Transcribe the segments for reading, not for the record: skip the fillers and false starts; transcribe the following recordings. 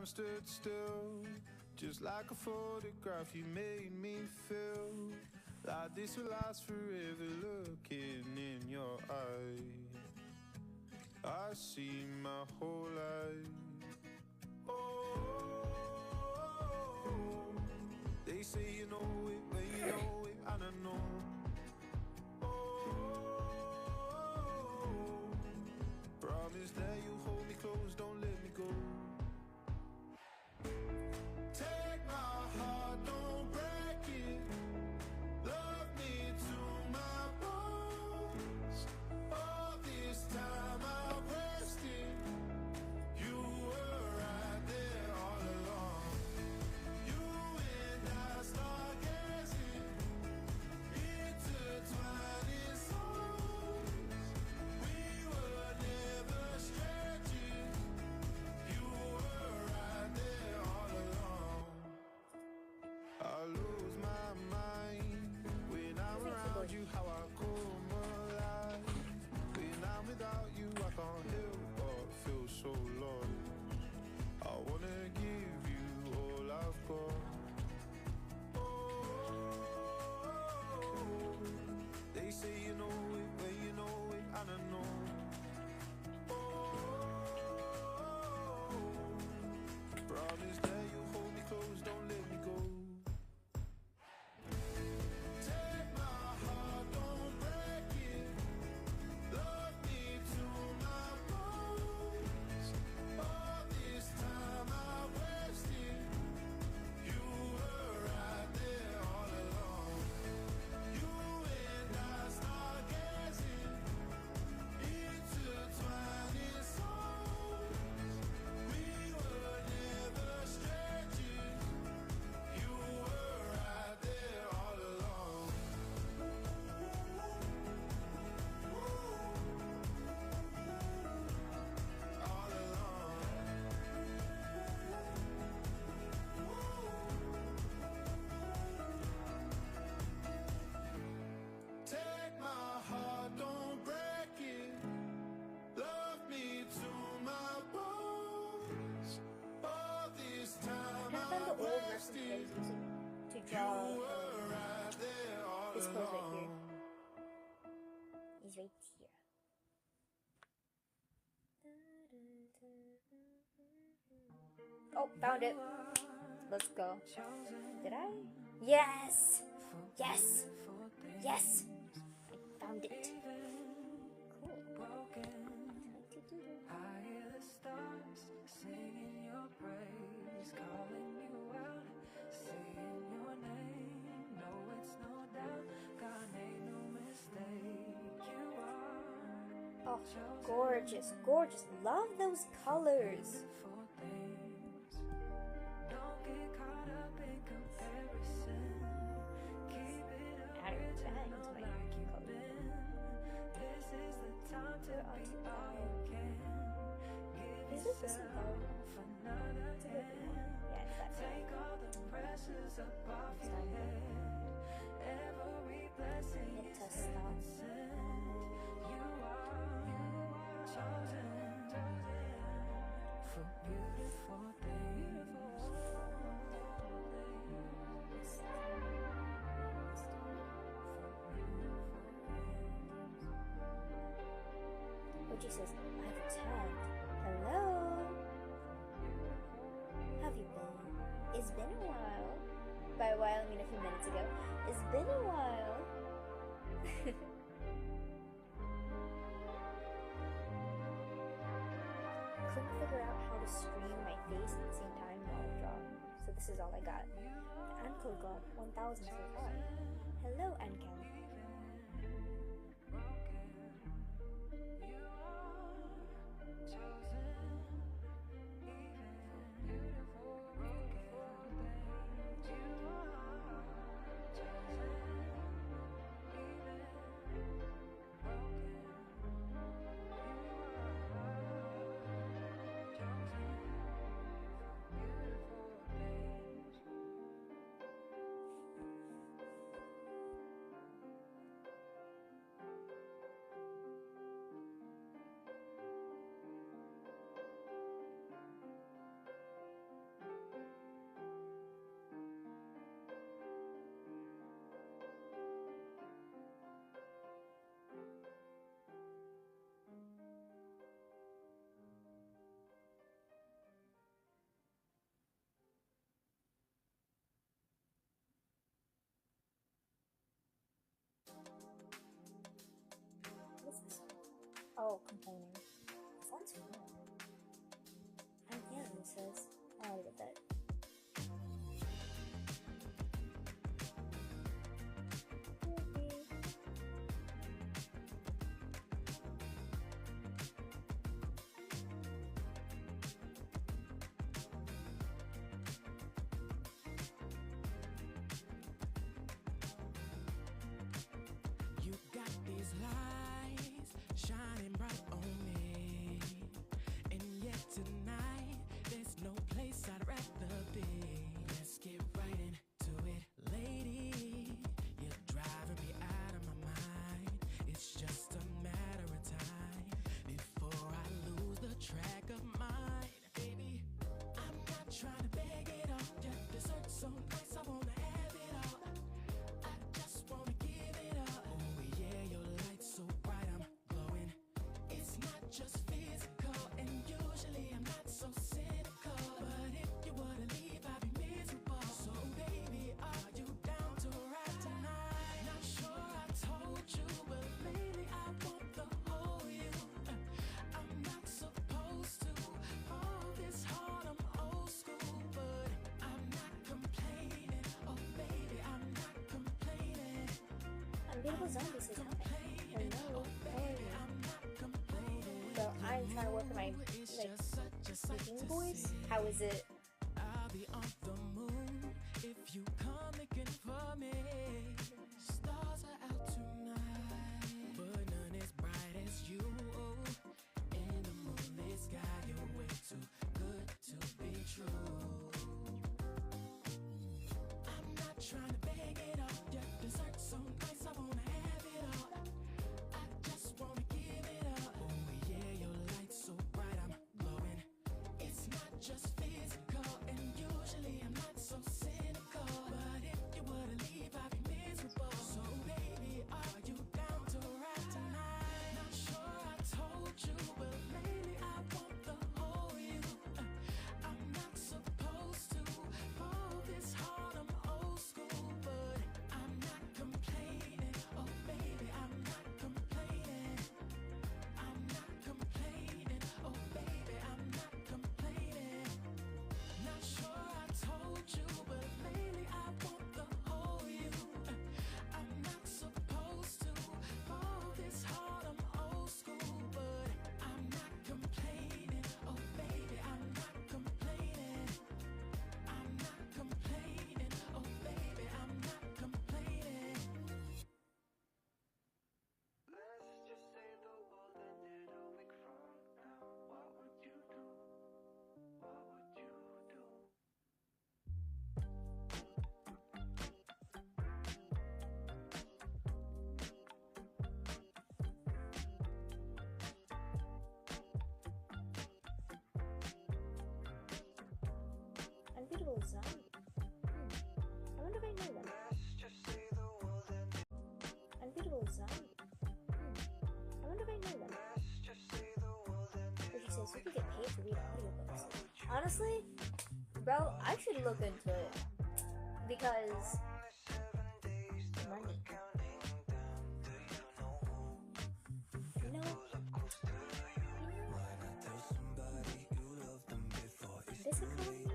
time stood still, just like a photograph. You made me feel like this will last forever. Looking in your eyes, I see my whole life. Oh, they say you know it, but you know it, and I know. Promise that you hold me close, don't let me go. Take my heart, don't break it. Love me to my bones. All this time I wasted. You were right there all along. You and I stargazing, intertwining souls. We were never strangers. You were right there all along. I lose my mind when I'm around you. How I come alive when I'm without you. I can't help but feel so lost. I wanna give you all I've got. Oh, they say you know it, but you know it, and I know. Promise that you hold me close, don't let me go. Take my heart, don't break it. Love me to my bones. All this time I wasted. You were right there all along. You and I stargazing, intertwining souls. We were never strangers. You were right there all along. All along. Take my heart, don't break it. Love me to my bones. All this time I I found the old reference that I wasted. was using to You draw were right there all this pose right here. along. He's right here. Oh, found it. Let's go. Did I? Yes! Yes! Yes! I found it. Cool. I hear the stars singing your praise, calling you out, saying your name. No, it's no doubt, God made no mistake. You are Oh, gorgeous, gorgeous. Love those colors. beautiful things. Don't get caught up in comparison. Keep it Adding that original into my like you've color. been. This is the time to Put it be onto all my- you can. Give Is it the same color? yourself another It's a bit more. hand. Yeah, it's that color. Take all the pressures up off your head. Every blessing Hit is to stop. heaven sent. You are chosen for beautiful things. Oji says, I've tagged. Hello? Have you been? It's been a while. By a while, I mean a few minutes ago. It's been a while. Couldn't figure out how to stream my face at the same time while I draw. So this is all I got. The Ankel got 1,000 so far. Hello, Ankel. Oh, complaining. Sounds fun. And yeah, it says, I'll get that. You got these lights shining bright on me, and yet tonight there's no place I'd rather be. Let's get right into it, lady. You're driving me out of my mind. It's just a matter of time before I lose the track of mine, baby. I'm not trying to beg it off. Your dessert so nice, I wanna have it all. I just wanna give it up. Oh yeah, your light's so bright, I'm glowing. It's not just physical, and usually I'm not so cynical. But if you were to leave, I'd be miserable. So baby, are you down to ride tonight? Not sure I told you, but lately I want the whole you. I'm not supposed to fall this hard, I'm old school, but I'm not complaining. Oh baby, I'm not complaining. Unbeatable Zombies is hi. Hello. How are you? So I'm trying to work on my speaking voice. How is it? I'll be on the moon if you come looking for me. Stars are out tonight, but none as bright as you. In the moonlit sky, you're way too good to be true. I'm not trying to beg it off. Your dessert so nice, I wanna have it all. I just wanna give it up. Oh yeah, your light's so bright, I'm glowing. It's not just physical, and usually I'm not so cynical. But if you were to leave, I'd be miserable. So baby, are you down to ride tonight? Not sure I told you, but lately I want the whole you. I'm not supposed to fall this hard, I'm old school, but I'm not complaining. Oh baby, I'm not complaining. I'm not complaining. Oh baby, I'm not complaining. Not sure I told you, but lately I want the whole you. I'm not supposed to fall this hard, I'm old school, but I'm not complaining. Oh baby, I'm not complaining. I'm not complaining. Oh baby, I'm not complaining. Let's just say the world ended a week from now. What would you do? What would you do? Unbeatable Zombie. I wonder if I know them. Let's just say the world ended. Unbeatable Zombie. I wonder if I know them. Let's just say the world ended. Which says you can get paid to read audiobooks. Honestly, bro, I should look into it because money. You know, this economy,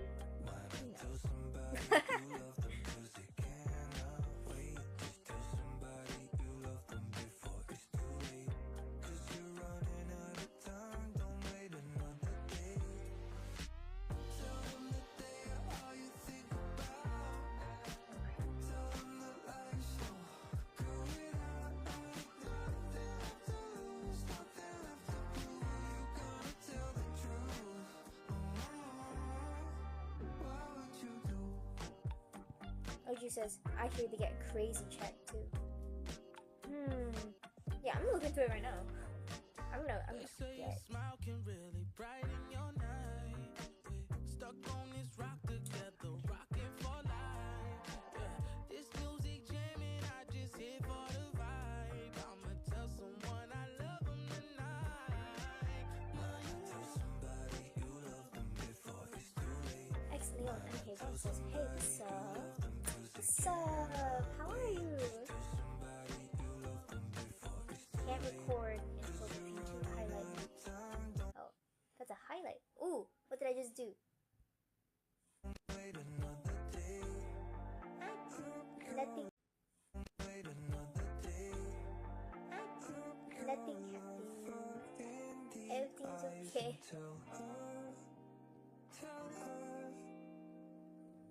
OG says I hear they get crazy check too. Yeah, I'm gonna look into it right now. I'm gonna Say a smile can really brighten your night. We're stuck on this rock together, rocking for life. Yeah, this music jamming, I just here for the vibe. I'ma tell someone I love them tonight. Tell somebody you love them before it's too late. X Leon MK1 says, hey, what's up? What's up? How are you? Tell somebody you love them before it's too Can't record until the P2 pilot do. Wait another day. Nothing, Wait another day. nothing happens. Everything's okay. Tell her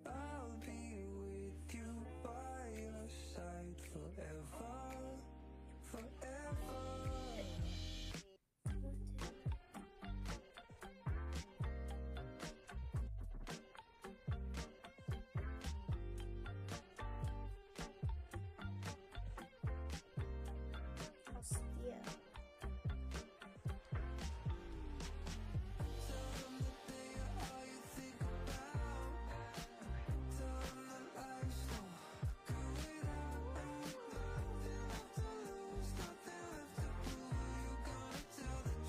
I'll be with you by your side forever, forever. Hostia.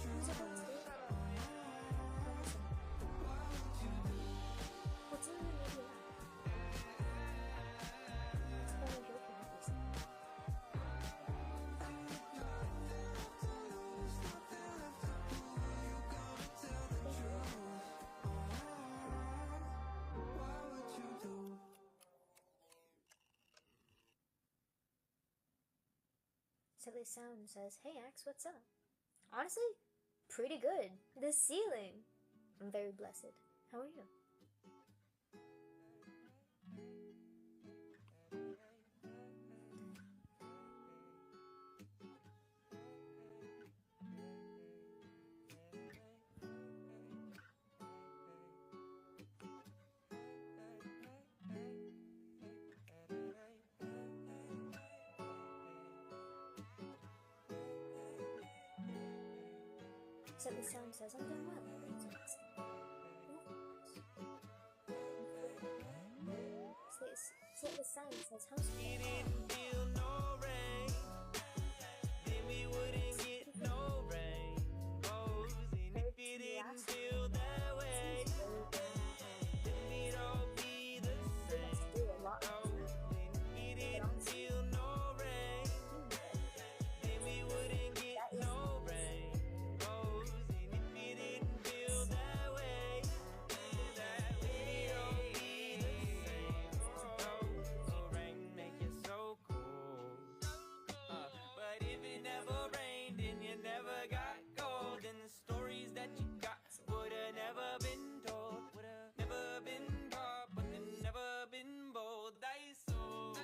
Who's about to? What's in the movie now? It's kind of joking, obviously. Silly Sound says, "Hey Axe, what's up?" Honestly, pretty good. The ceiling. I'm very blessed. How are you? Silly Sound says, "I'm doing well. Thanks for asking." Silly Sound says, "How's it going?" Didn't feel no rain, then we wouldn't get no rainbows. And if it didn't feel that way, then we'd all be the same. Do a lot. Oh, then it didn't feel no rain, then we wouldn't get no rainbows. And if it didn't feel that way, then we'd all be the same. Oh, so rain make it so cold. But if it never rained and you never got cold, then the stories that you got would've never been told, would've never been brought, but they never been bold. I sold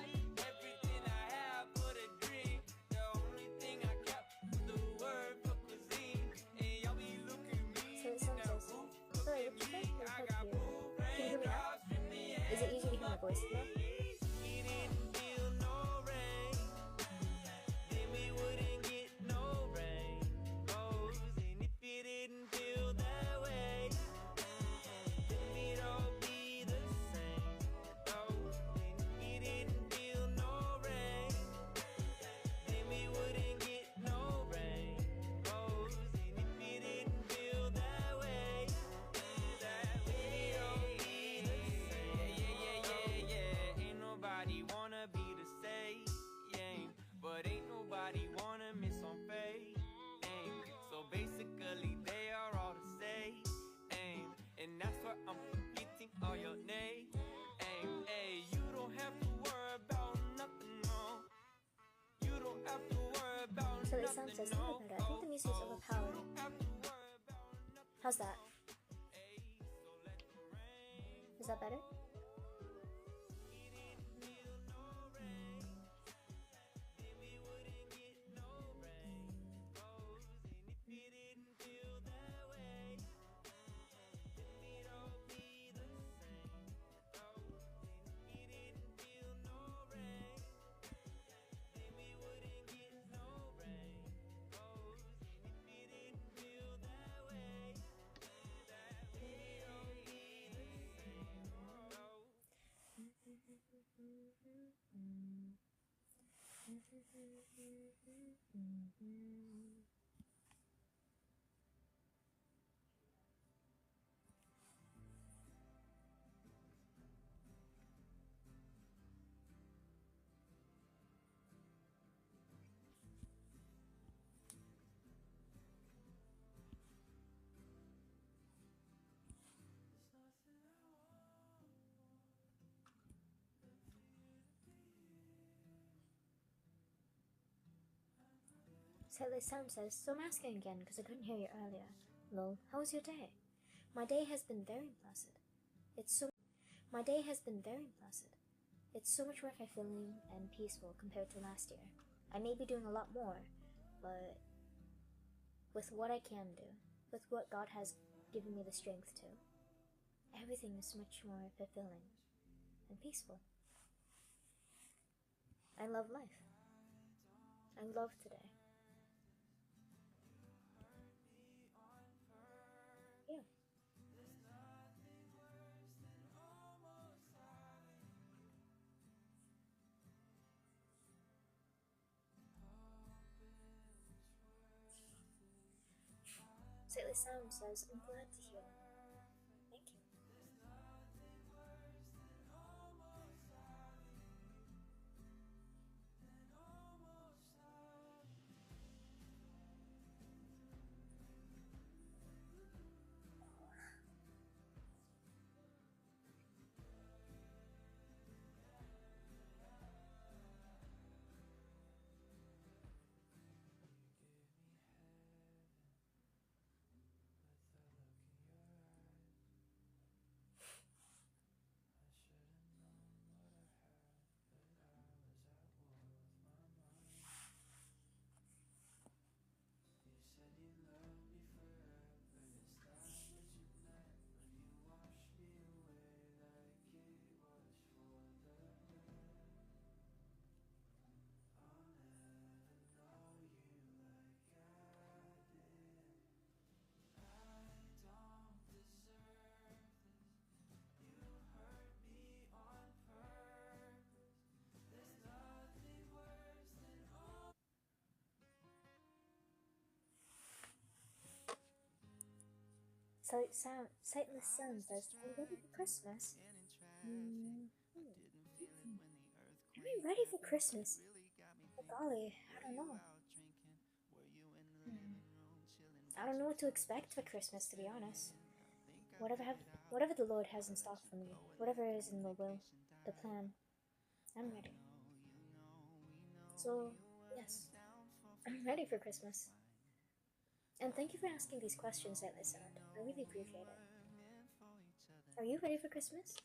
everything I have for the drink. The only thing I kept was the word for cuisine. And y'all be looking mean. Silly Sound Now says, who "Sorry, look what at you me? think? I Can got blue you hear me now? raindrops dripping. Is it easy to hear my voice now? We didn't feel no rain, then we wouldn't get no rainbows. And if it didn't feel that way, then we'd all be the same. Oh, and if it didn't feel no rain, then we wouldn't get no rainbows. And if it didn't feel that way, that we'd all be the same. Yeah. Ain't nobody wanna be the same, but ain't nobody wanna miss on fame. So basically, they are all the same, and that's why I'm forgetting all your name. Hey, you don't have to worry about nothing, no. You don't have to worry about Silly Sound nothing, says, no. "Hey, I think the music's overpowered." Have to worry about nothing. How's that? Hey, so let the rain. Is that better? Sadly Sound says, so I'm asking again because I couldn't hear you earlier. Lol, how was your day? My day has been very placid. My day has been very placid. It's so much more fulfilling and peaceful compared to last year. I may be doing a lot more, but with what I can do, with what God has given me the strength to, everything is much more fulfilling and peaceful. I love life. I love today. Yeah. Stately Sound says, I'm glad to hear that. Thank you. Sightless Sound says, are you ready for Christmas? Am I ready for Christmas? Oh golly, I don't know. I don't know what to expect for Christmas, to be honest. Whatever the Lord has in stock for me, whatever is in the will, the plan, I'm ready. So, yes, I'm ready for Christmas. And thank you for asking these questions, Sightless Sound. I really appreciate it. Are you ready for Christmas?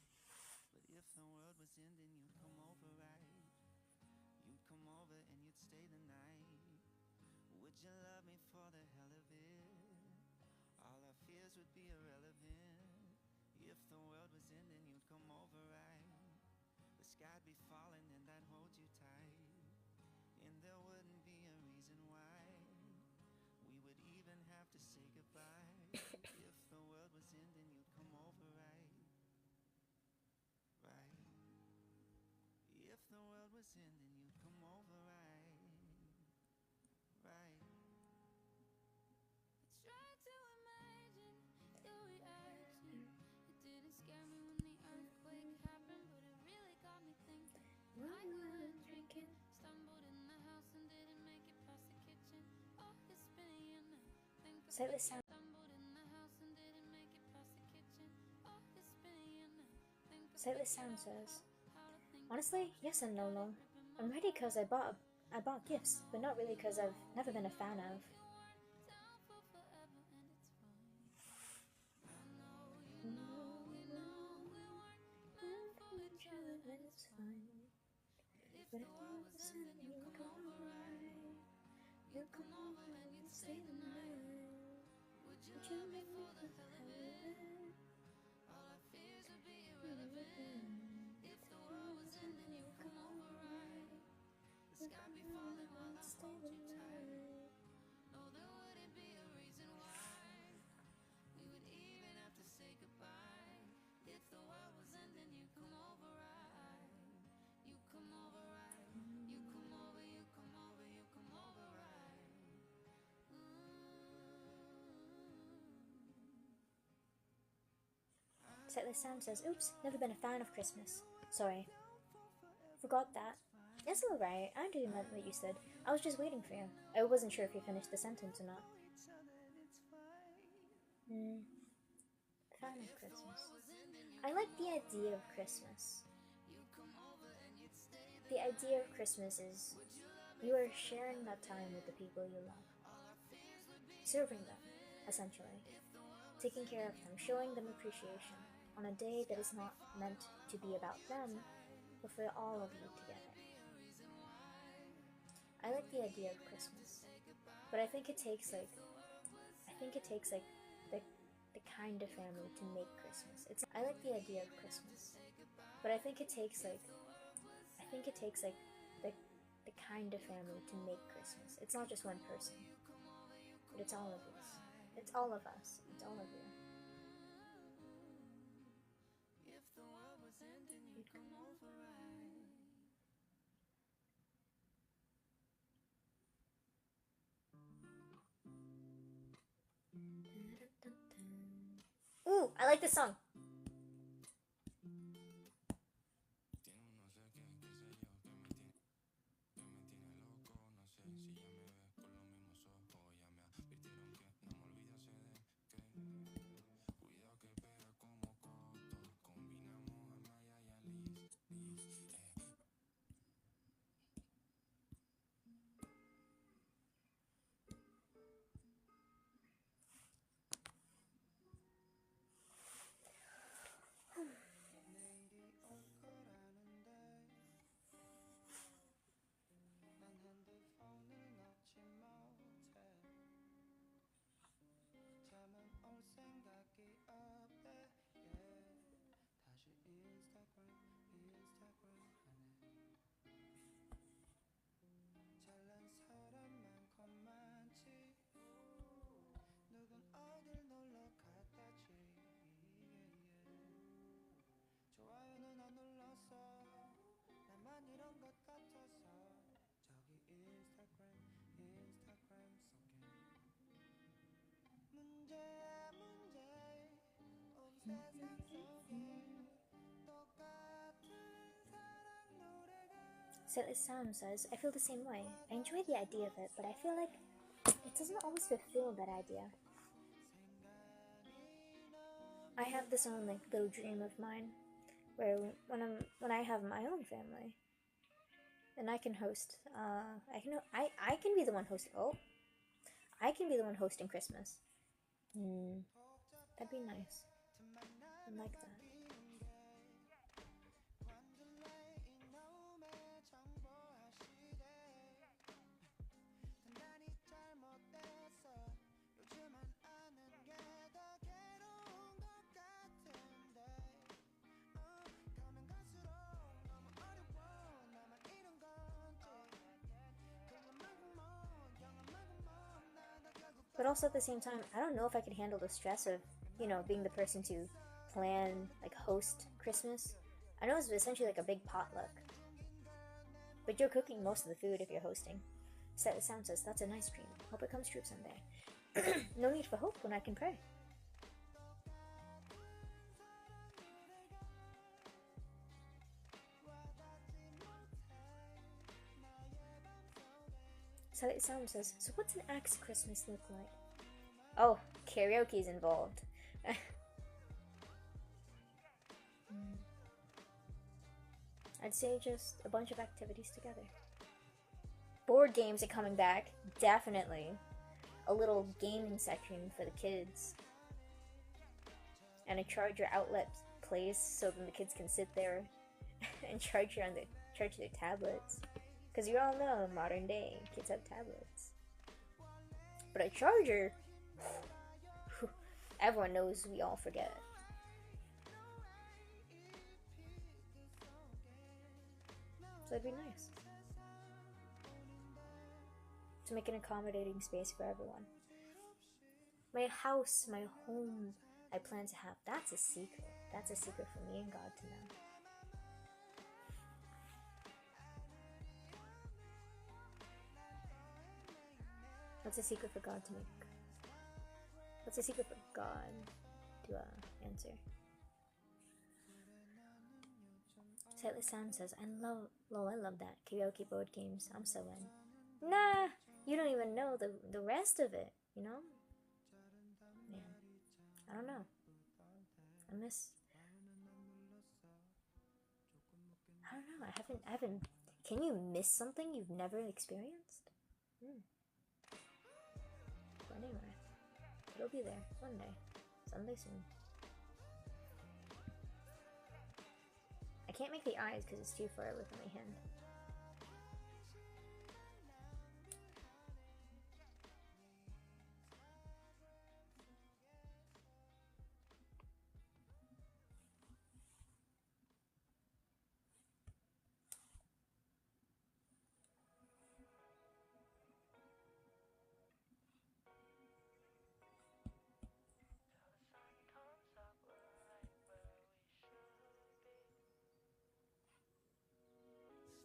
Sightless Sound. Sightless Sound says, honestly, yes and no, no. I'm ready because I bought gifts, but not really because I've never been a fan of. But if all of a sudden you come over, you come over and you stay the night. Would you love me for the hell of it? All our fears would be irrelevant. If the world was ending, you'd come over, right? The sky be falling while I hold you tight. No, there wouldn't be a reason why we would even have to say goodbye. If the world was ending, you'd come over, right? You come over, right? You come over, you come over, you come over, right? Sightless Sound says, oops, never been a fan of Christmas. Sorry. Forgot that. It's alright, I do meant what you said. I was just waiting for you. I wasn't sure if you finished the sentence or not. Fan of Christmas. I like the idea of Christmas. The idea of Christmas is You are sharing that time with the people you love, serving them, essentially, taking care of them, showing them appreciation on a day that is not meant to be about them, but for all of you together. I like the idea of Christmas, but I think it takes like the kind of family to make Christmas. I like the idea of Christmas, but I think it takes like the kind of family to make Christmas. It's not just one person, but it's all of us. It's all of us. It's all of you. You'd come over, right? Ooh, I like this song. So it sounds as I feel the same way. I enjoy the idea of it, but I feel like it doesn't always fulfill that idea. I have this own like little dream of mine where when I have my own family and I can host I can be the one hosting I can be the one hosting Christmas. That'd be nice. I like that. But also at the same time, I don't know if I could handle the stress of, being the person to plan, like host Christmas. I know it's essentially like a big potluck. But you're cooking most of the food if you're hosting. So it sounds as that's a nice dream. Hope it comes true someday. No need for hope when I can pray. So it sounds as so what's an Axe Christmas look like? Oh, karaoke's involved. I'd say just a bunch of activities together. Board games are coming back, definitely. A little gaming section for the kids. And a charger outlet place so then the kids can sit there and charge their tablets. Because you all know, modern day, kids have tablets. But a charger, everyone knows we all forget. So it'd be nice to make an accommodating space for everyone. My house, my home, I plan to have, that's a secret. That's a secret for me and God to know. What's a secret for God to make? What's a secret for God to answer? Sightless Sound says, I love that. Karaoke board games, I'm so in. Nah, you don't even know the rest of it, you know? Man, I don't know. I don't know, I haven't Can you miss something you've never experienced? But anyway, it'll be there one day, someday soon. I can't make the eyes because it's too far away from my hand.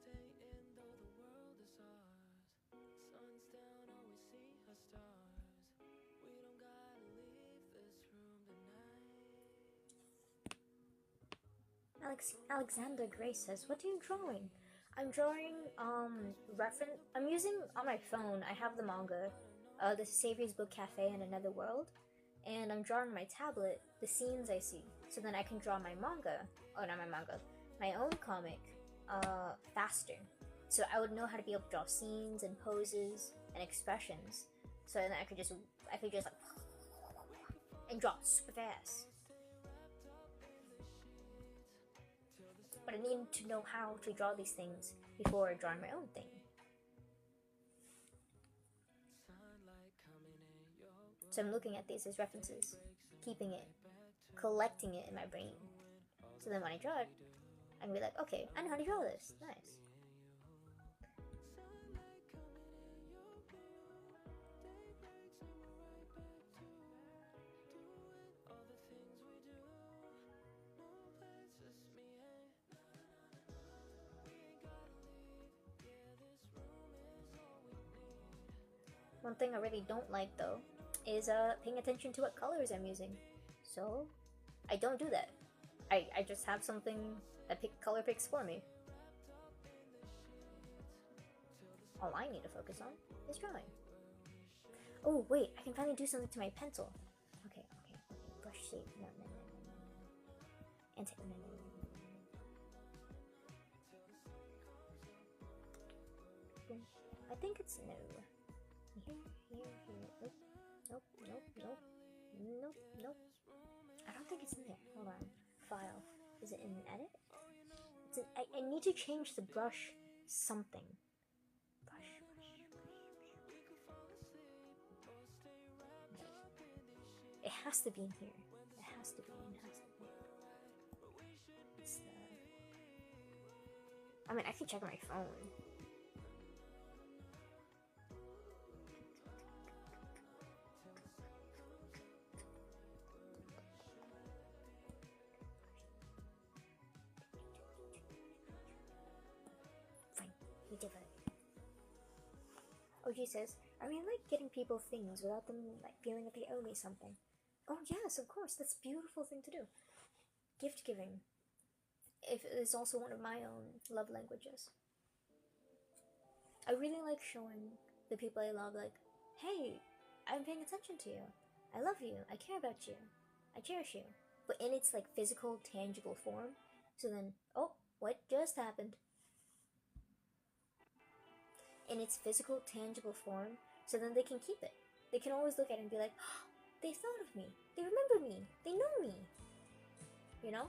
Stay in though the world is ours. Sun's down, all we see are stars. We don't gotta leave this room tonight. Alexander Gray says, "What are you drawing?" I'm drawing reference. I'm using on my phone. I have the manga, the Savior's Book Cafe and Another World, and I'm drawing on my tablet the scenes I see. So then I can draw my manga. Oh, not my manga. My own comic, faster. So I would know how to be able to draw scenes and poses and expressions. So then I could just like and draw super fast. But I need to know how to draw these things before drawing my own thing. So I'm looking at these as references, keeping it, collecting it in my brain. So then when I draw it, I can be like, okay, I know how to draw this. Nice. One thing I really don't like though is paying attention to what colors I'm using. So I don't do that. I just have something that color picks for me. All I need to focus on is drawing. Oh wait, I can finally do something to my pencil. Okay. Brush shape. No. And no. I think it's no. Here. Nope. I don't think it's in there. Hold on. File. Is it in edit? I need to change the brush something. Brush. It has to be in here. It's I mean, I can check on my phone. OG says, I really like getting people things without them like feeling that they owe me something. Oh yes, of course, that's a beautiful thing to do. Gift giving is also one of my own love languages. I really like showing the people I love like, hey, I'm paying attention to you. I love you. I care about you. I cherish you. But in its like physical, tangible form. So then, oh, what just happened? In its physical, tangible form, so then they can keep it. They can always look at it and be like, oh, they thought of me. They remember me. They know me. You know?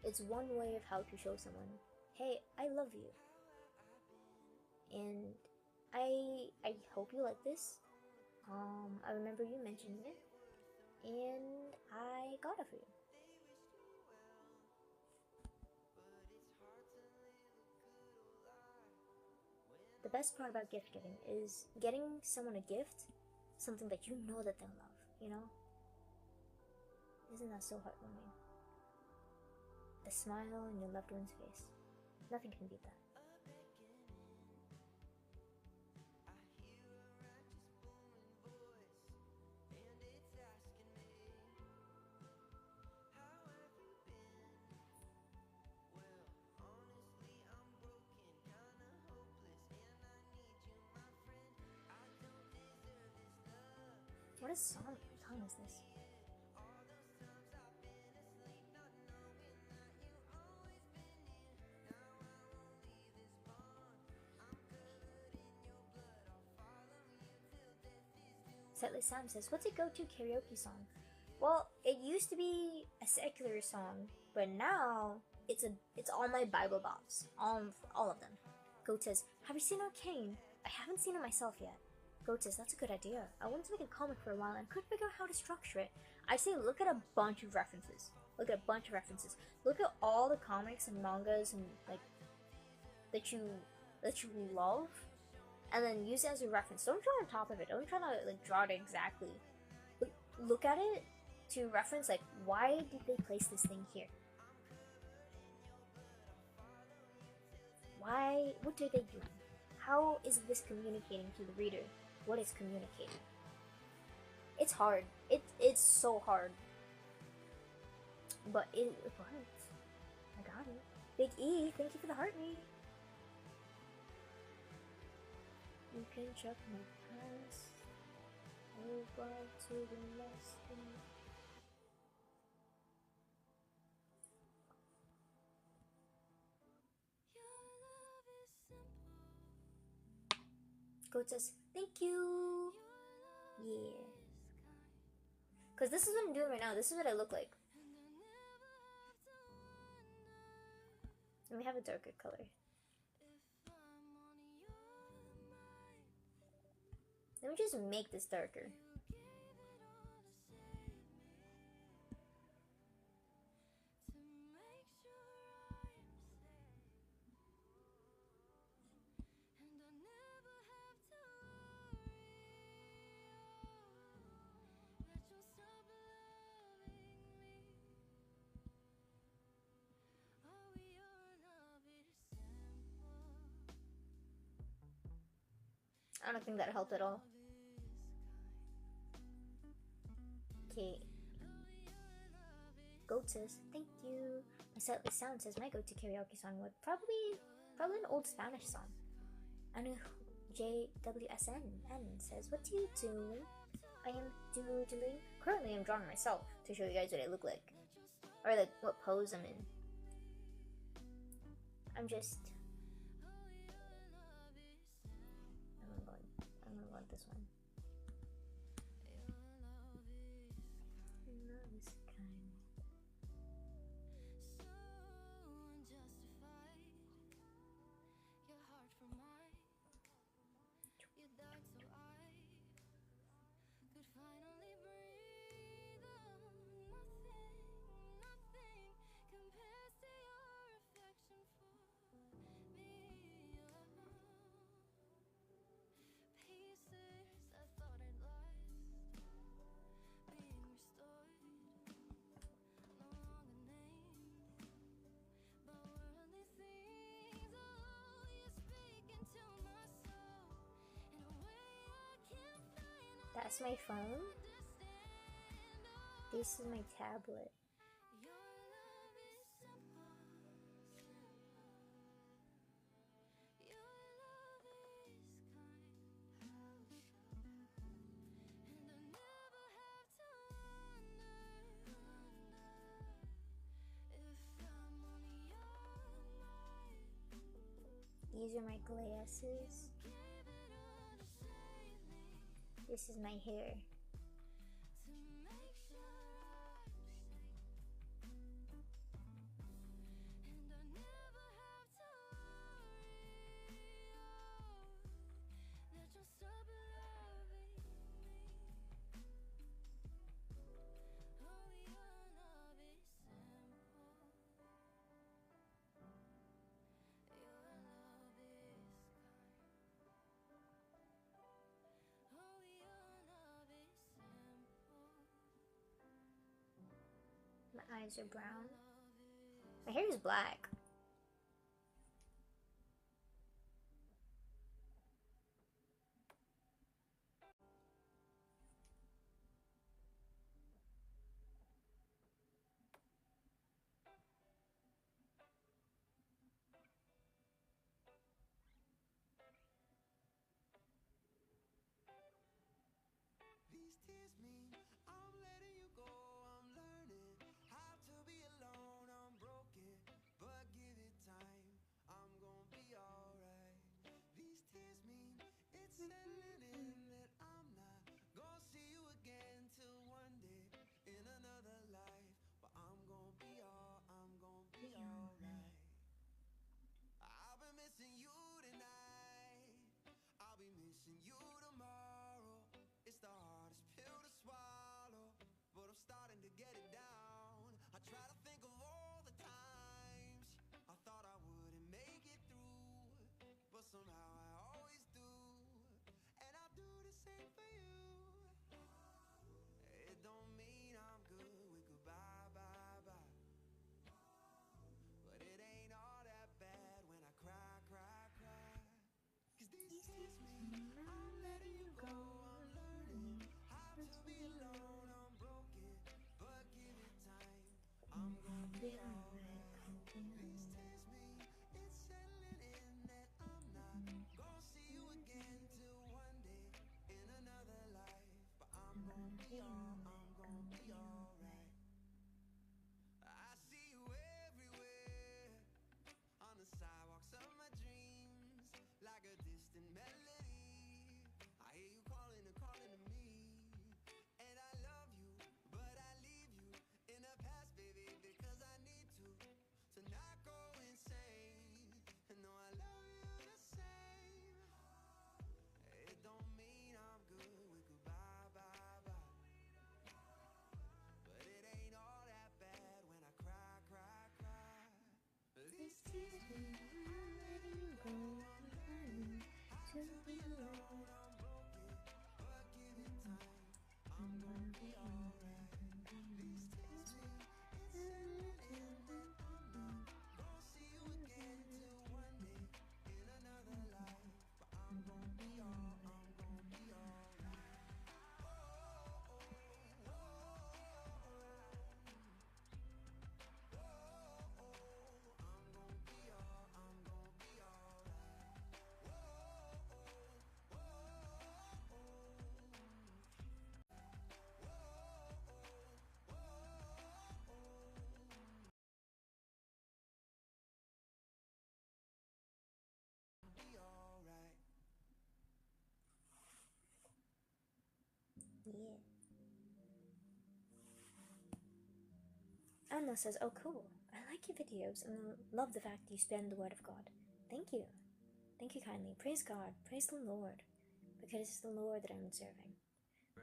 It's one way of how to show someone, hey, I love you. And I hope you like this. I remember you mentioning it. And I got it for you. The best part about gift giving is getting someone a gift, something that you know that they'll love, you know? Isn't that so heartwarming? The smile on your loved one's face. Nothing can beat that. What song is this? Setlist Sam says, what's your go-to karaoke song? Well, it used to be a secular song, but now it's all my Bible bops, all of them. Goat says, have you seen Arcane? I haven't seen it myself yet. Goat says, that's a good idea. I wanted to make a comic for a while and couldn't figure out how to structure it. I say look at a bunch of references. Look at a bunch of references. Look at all the comics and mangas and like that you love, and then use it as a reference. Don't draw on top of it. Don't try to like draw it exactly. Look at it to reference like why did they place this thing here? Why? What are they doing? How is this communicating to the reader? What is communicating? It's hard. It's so hard. But it works. I got it. Big E, thank you for the heart rate. You can check my past over to the next thing. Goat says, thank you. Yeah. Because this is what I'm doing right now. This is what I look like. Let me have a darker color. Let me just make this darker. I don't think that helped at all. Okay. Goat says, thank you. My Setlist Sound says my go-to karaoke song would probably an old Spanish song. Anu JWSN says, what do you do? I am doodling. Currently I'm drawing myself to show you guys what I look like. Or like what pose I'm in. I'm gonna go with this one. Love is kind. That's my phone. This is my tablet. These are my glasses. This is my hair. My eyes are brown. My hair is black. These tears mean I'm letting you go. I'm learning how to be alone. I'm broken, but missing you tomorrow. It's the hardest pill to swallow, but I'm starting to get it down. I try to think of all the times I thought I wouldn't make it through, but somehow I always do. And I'll do the same for you. It don't mean I'm good with goodbye, bye, bye. But it ain't all that bad when I cry, cry, cry. 'Cause these tears mean I'm letting you go. I'm learning how to be alone. I'm broken, but give it time. I'm gonna be alright. These tears mean it's settling in that I'm not gonna see you again till one day in another life. But I'm gonna be alright. I see you everywhere, on the sidewalks of my dreams, like a distant melody. I hear you calling and calling to me, and I love you, but I leave you in the past, baby, because I need to not go insane. And no, I love you the same. It don't mean I'm good with goodbye, bye, bye. But it ain't all that bad when I cry, cry, cry. These tears mean I'm letting you go. I'm learning to be alone. I'm broken, but give it time. I'm gonna be alright. These tears mean it's settling in that I'm not gonna see you again till one day in another life. But I'm gonna be alright. Yeah. Anna says, "Oh, cool. I like your videos and love the fact you spread the word of God. Thank you. Thank you kindly. Praise God. Praise the Lord. Because it's the Lord that I'm serving."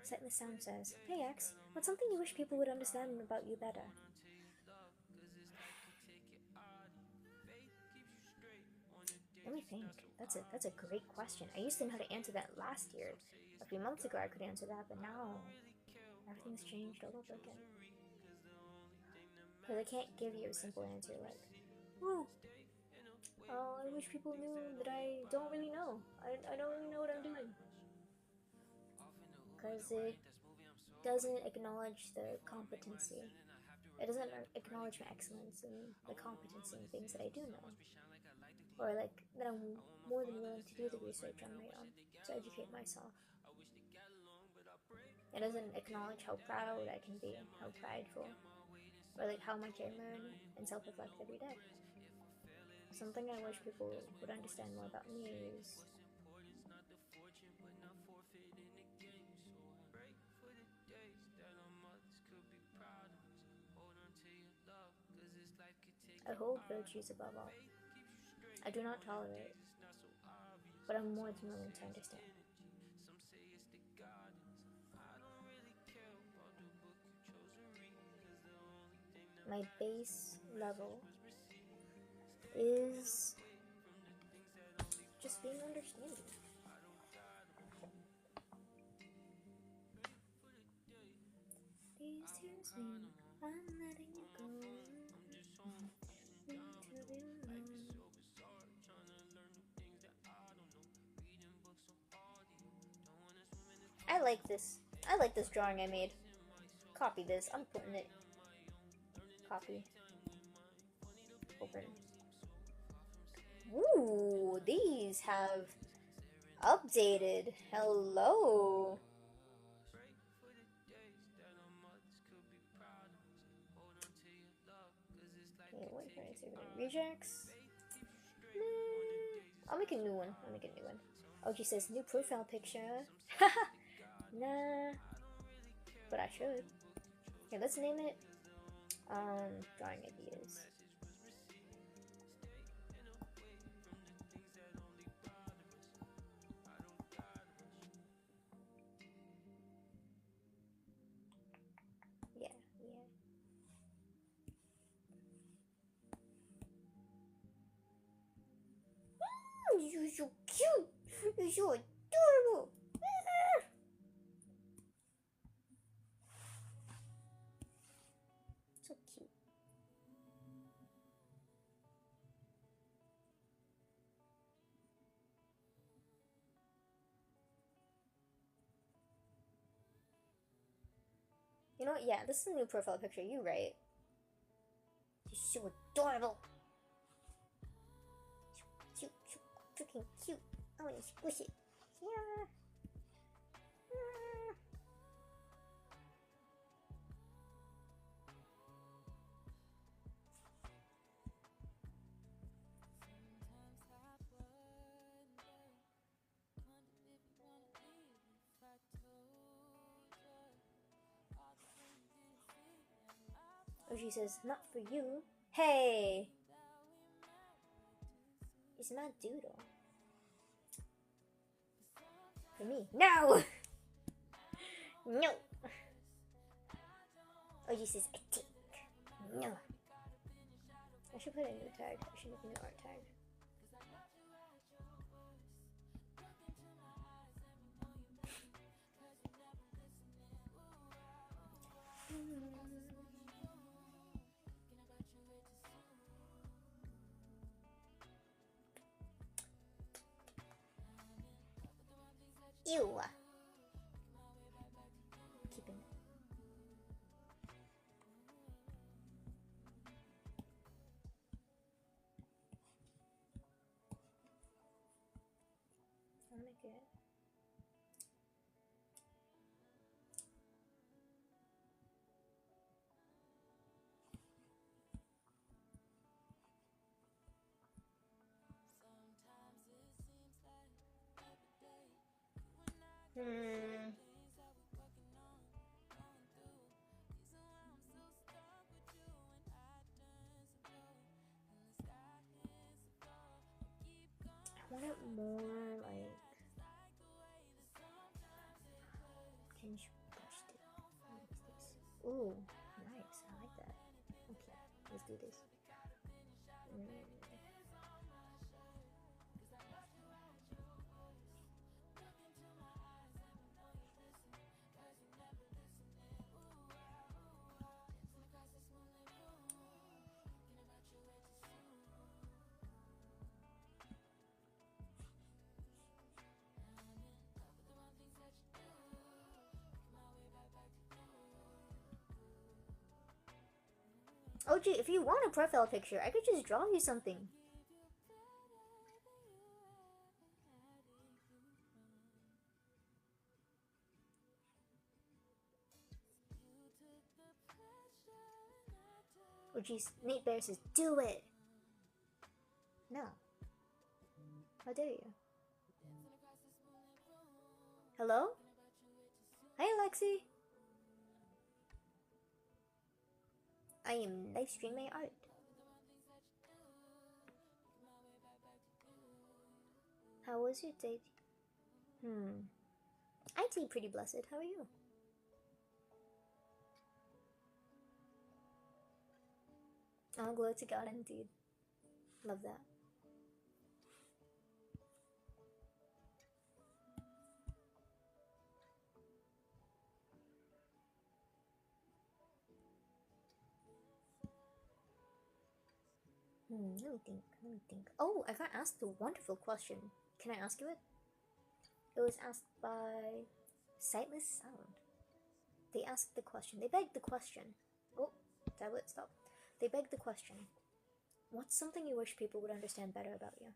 Sightless Sound says, "Hey X, what's something you wish people would understand about you better?" Let me think. That's a great question. I used to know how to answer that last year. A few months ago I could answer that, but now everything's changed all over again. Because I can't give you a simple answer like, "Oh, I wish people knew that I don't really know. I don't really know what I'm doing." Because it doesn't acknowledge the competency. It doesn't acknowledge my excellence and the competency in things that I do know. Or like that I'm more than willing to do the research on my own to educate myself. It doesn't acknowledge how proud I can be, how prideful, or like how much I learn and self-reflect every day. Something I wish people would understand more about me is I hold virtues above all. I do not tolerate, but I'm more than willing to understand. My base level is just being understanding. These tears mean I'm letting you go. To be alone. I like this. I like this drawing I made. Copy this. I'm putting it. Copy. Open. Ooh, these have updated. Hello. Okay, wait for it to rejects. I'll make a new one. Oh, she says new profile picture. Nah. But I should. Okay, let's name it drawing ideas. You're so cute. You're so adorable. So cute. You know what? Yeah, this is a new profile picture. You're right. You're so adorable. So freaking cute. I want to squish it. Yeah. Oh, she says, not for you. Hey! It's not doodle. For me. No! No! Oh, she says, I take. No. I should put a new tag. I should make a new art tag. Ew. Keeping it. I'll make it. I want it more like tinge brushed it. What is this? Ooh, nice. I like that. Okay, let's do this. Oh, gee, if you want a profile picture, I could just draw you something. Oh, geez, Nate Bear says, do it! No. How dare you? Hello? Hi, Alexi! I am live streaming my art. How was your date? I'd say pretty blessed. How are you? Oh, glory to God, indeed. Love that. Let me think. Oh, I got asked a wonderful question. Can I ask you it? It was asked by Sightless Sound. They asked the question. They begged the question. Oh, tablet, stop. They begged the question. What's something you wish people would understand better about you?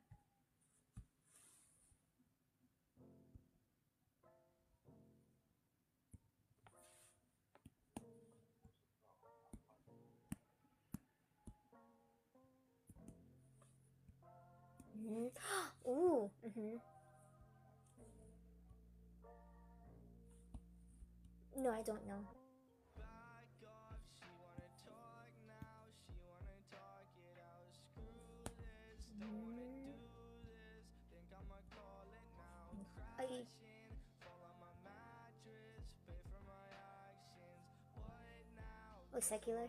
Ooh, No, I don't know. Oh, secular?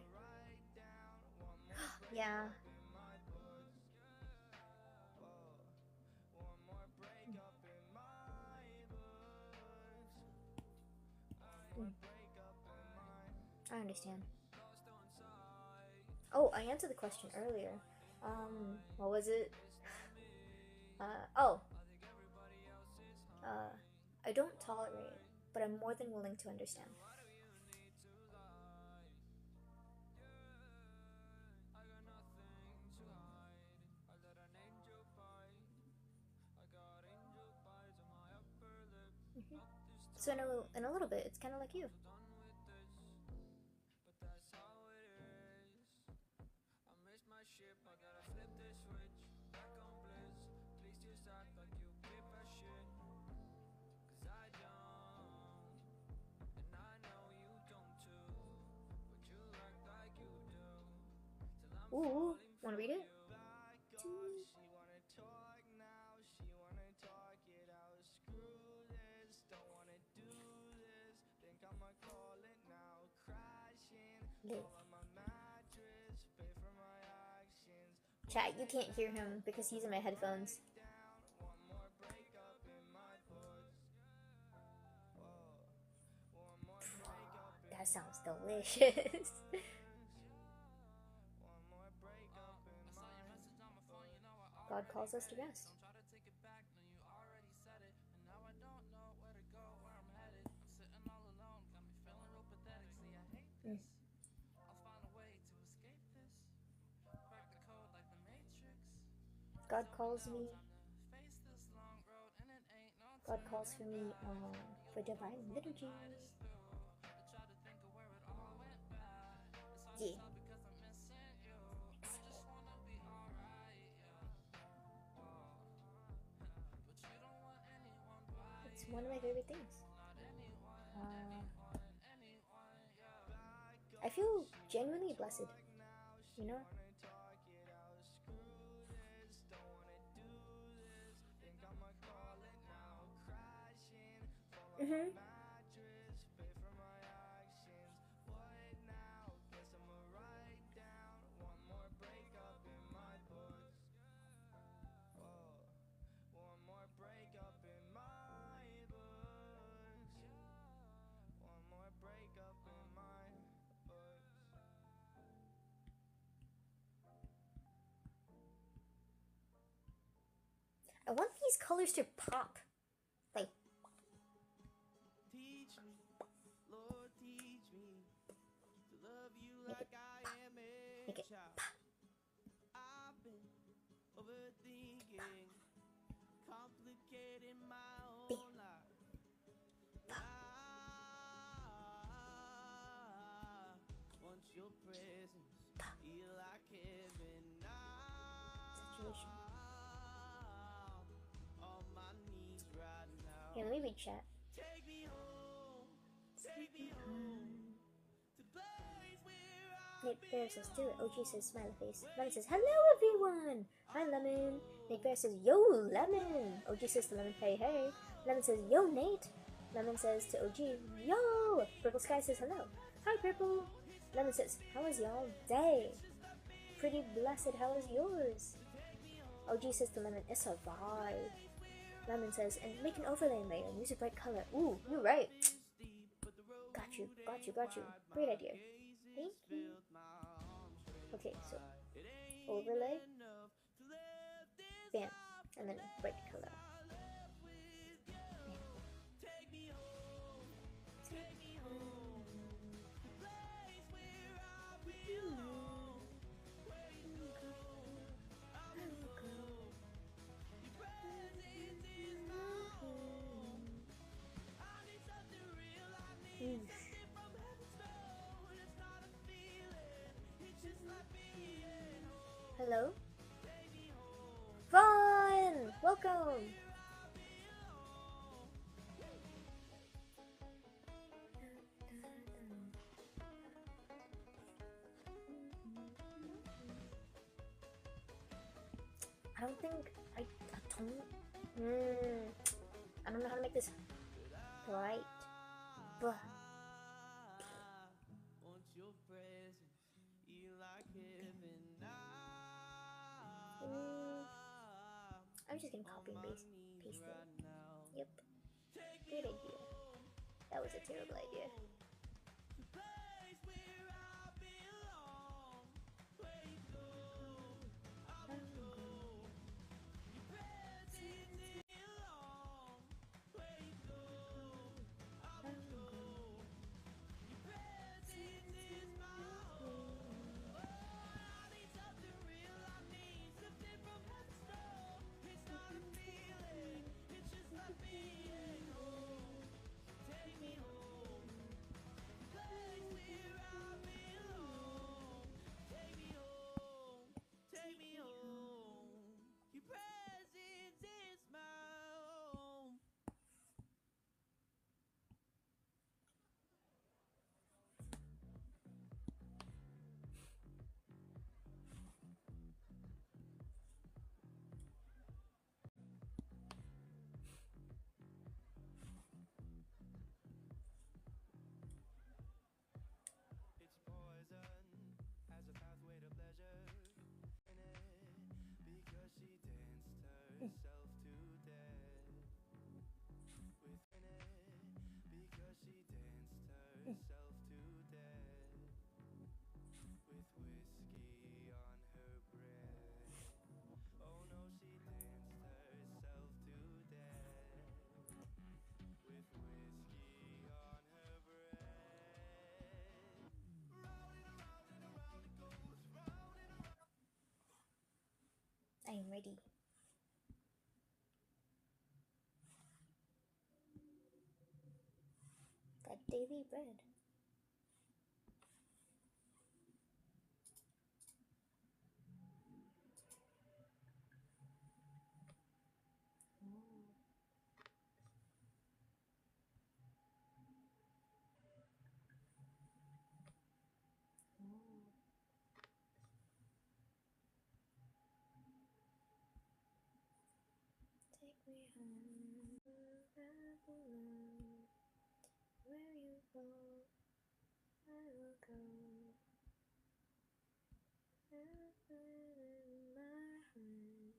Yeah. I understand. Oh, I answered the question earlier. What was it? Oh. I don't tolerate it, but I'm more than willing to understand. Mhm. So in a little bit, it's kind of like you. Ooh, wanna read it? Live. Chat, you can't hear him because he's in my headphones. That sounds delicious. God calls us to rest. Mm. God calls me. God calls for me for divine liturgy. Yeah. It's one of my favorite things. I feel genuinely blessed, you know? Mm-hmm. I want these colors to pop. Like, Teach me, Lord, teach me to love you make like it I pop. am a Make it child. pop. I've been overthinking, complicating my Bam. own life. Pop. I want your presence, feel like heaven now. Situation. On my knees right now. Here, let me read chat. Take me home to place where Nate Bear says, do it. OG says, smiley face. Lemon says, hello everyone! Hi Lemon. Nate Bear says, yo Lemon! OG says to Lemon, hey hey. Lemon says, yo Nate! Lemon says to OG, yo! Purple Sky says, hello. Hi Purple! Lemon says, how was y'all day? Pretty blessed, how was yours? OG says to Lemon, it's a vibe. Lemon says, and make an overlay layer and use a bright color. Ooh, you're right. Got you, got you, got you. Great idea. Thank you. Okay, so overlay, bam, and then bright color. Bam. Hello? Vaughn! Welcome! I don't think I don't know how to make this bright, but I'm just gonna copy and paste it. Yep. Great idea. That was a terrible idea. am ready. That daily bread. Take me home, where I belong. Where you go, I will go. Heaven in my hand.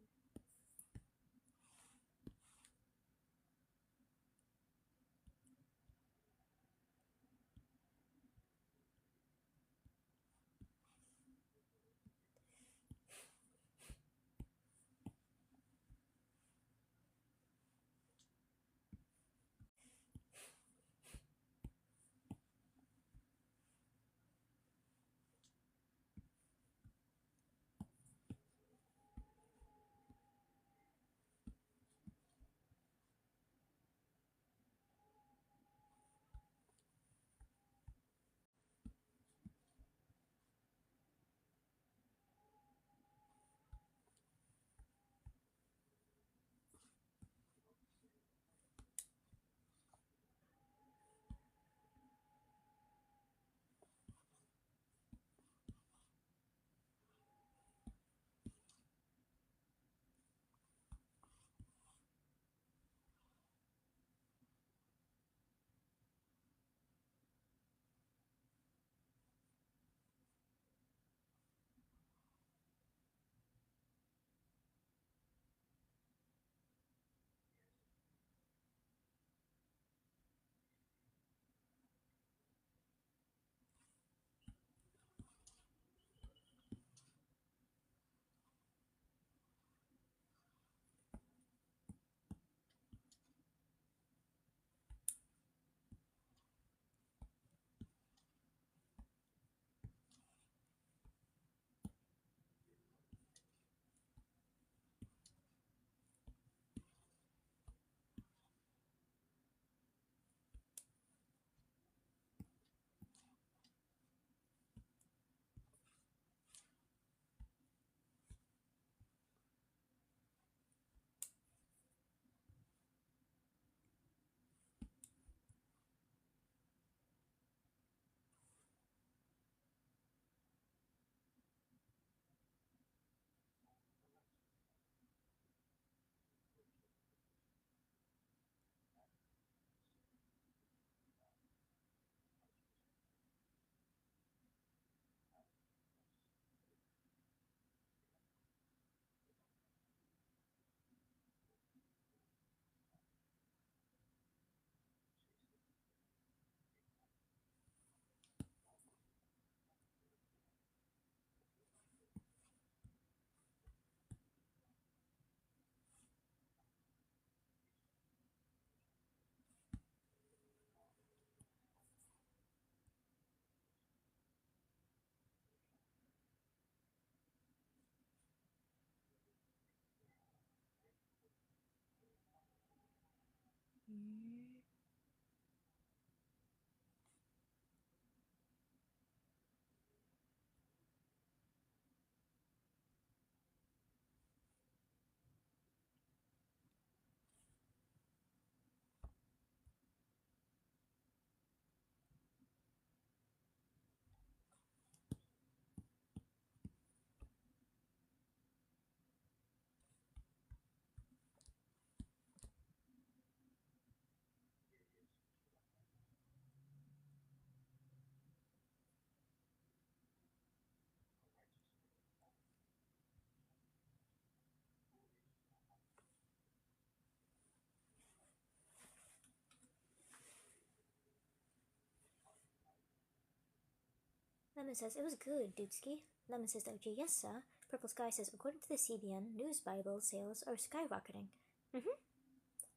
Lemon says, it was good, Dudesky. Lemon says, OG, yes, sir. Purple Sky says, according to the CBN, News Bible sales are skyrocketing.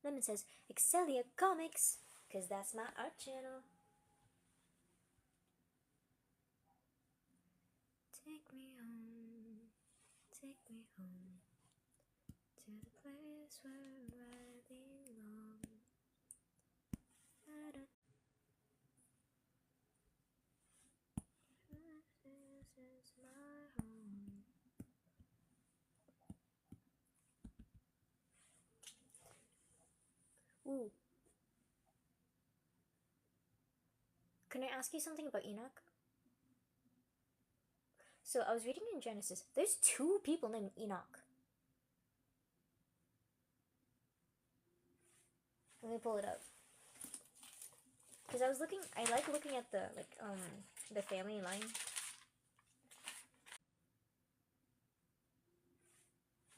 Lemon says, Excelia Comics, because that's my art channel. Take me home, take me home. where I belong. This is my home. Ooh. Can I ask you something about Enoch? So I was reading in Genesis. There's 2 people named Enoch. Let me pull it up. Because I like looking at the family line.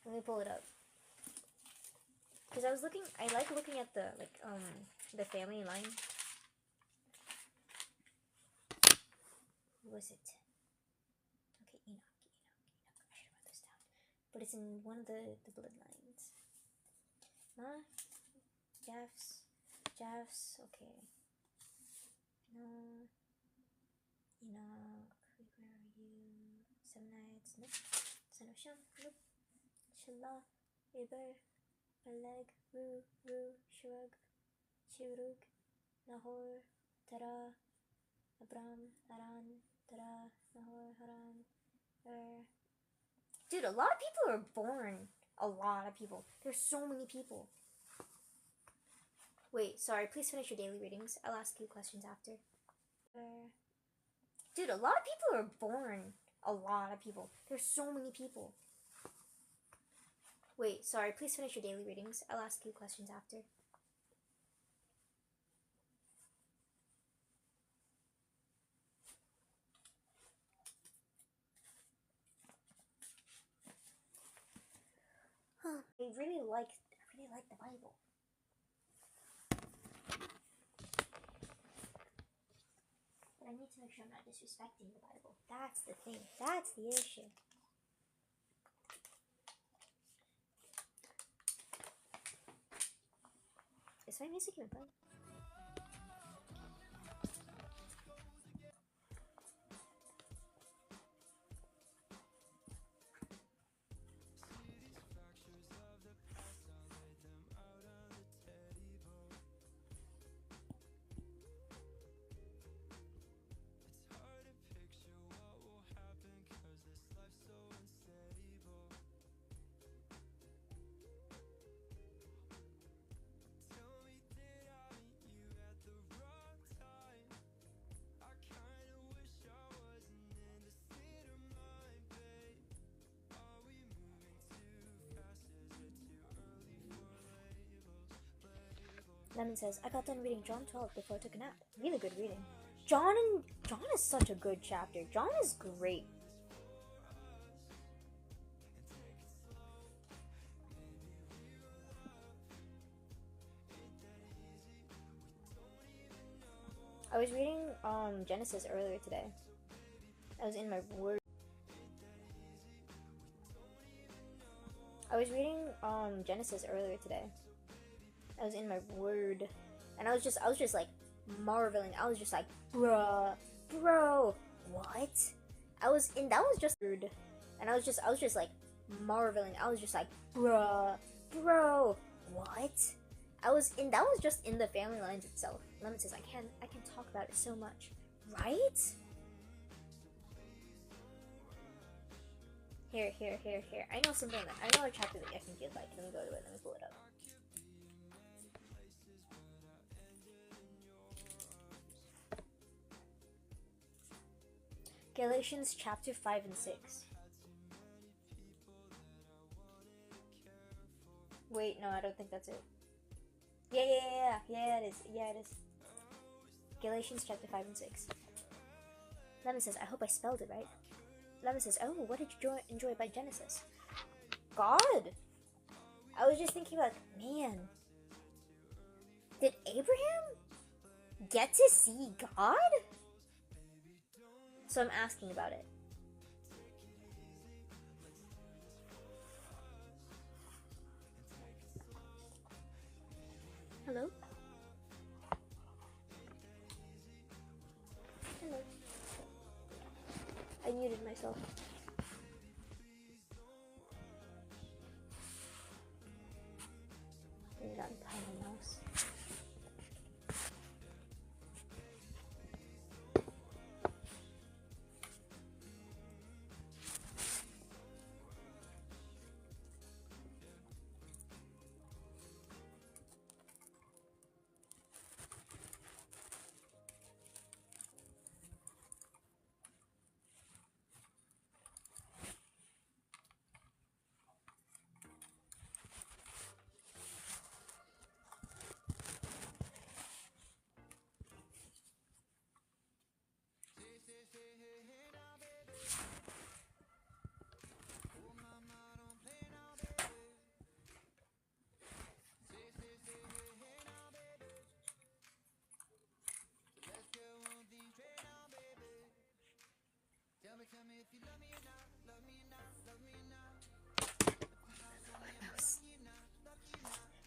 Let me pull it up. Because I like looking at the family line. Who was it? Okay, Enoch. I should write this down. But it's in one of the bloodlines. Javs, okay. No. Enoch, where are you? Semnites, nope. Son of Shem, nope. Shelah, Eber, Peleg, Ru, Shurug, Nahor, Terah, Abram, Aran, Terah, Nahor, Haran, Dude, a lot of people are born. A lot of people. There's so many people. Wait, sorry, please finish your daily readings. I'll ask you questions after. Dude, a lot of people are born. A lot of people. There's so many people. Wait, sorry, please finish your daily readings. I'll ask you questions after. I really like the Bible. But I need to make sure I'm not disrespecting the Bible. That's the thing. That's the issue. Is my music even playing? Lemon says, I got done reading John 12 before I took a nap. Really good reading. John is such a good chapter. John is great. I was reading Genesis earlier today. I was in my word. I was reading Genesis earlier today. I was in my word, and I was just like marveling. I was just like, bro, what? That was just weird, and I was just like marveling. I was just like, bro, what? That was just in the family lines itself. Lemon says, I can talk about it so much, right? Here. I know something. I know a chapter that I think you'd like. Let me go to it. Let me pull it up. Galatians chapter 5 and 6. Wait, no, I don't think that's it. Yeah, it is. Galatians chapter 5 and 6. Lemon says, I hope I spelled it right. Lemon says, oh, what did you enjoy by Genesis? God! I was just thinking about, man, did Abraham get to see God? So I'm asking about it. Hello? Hello. I muted myself.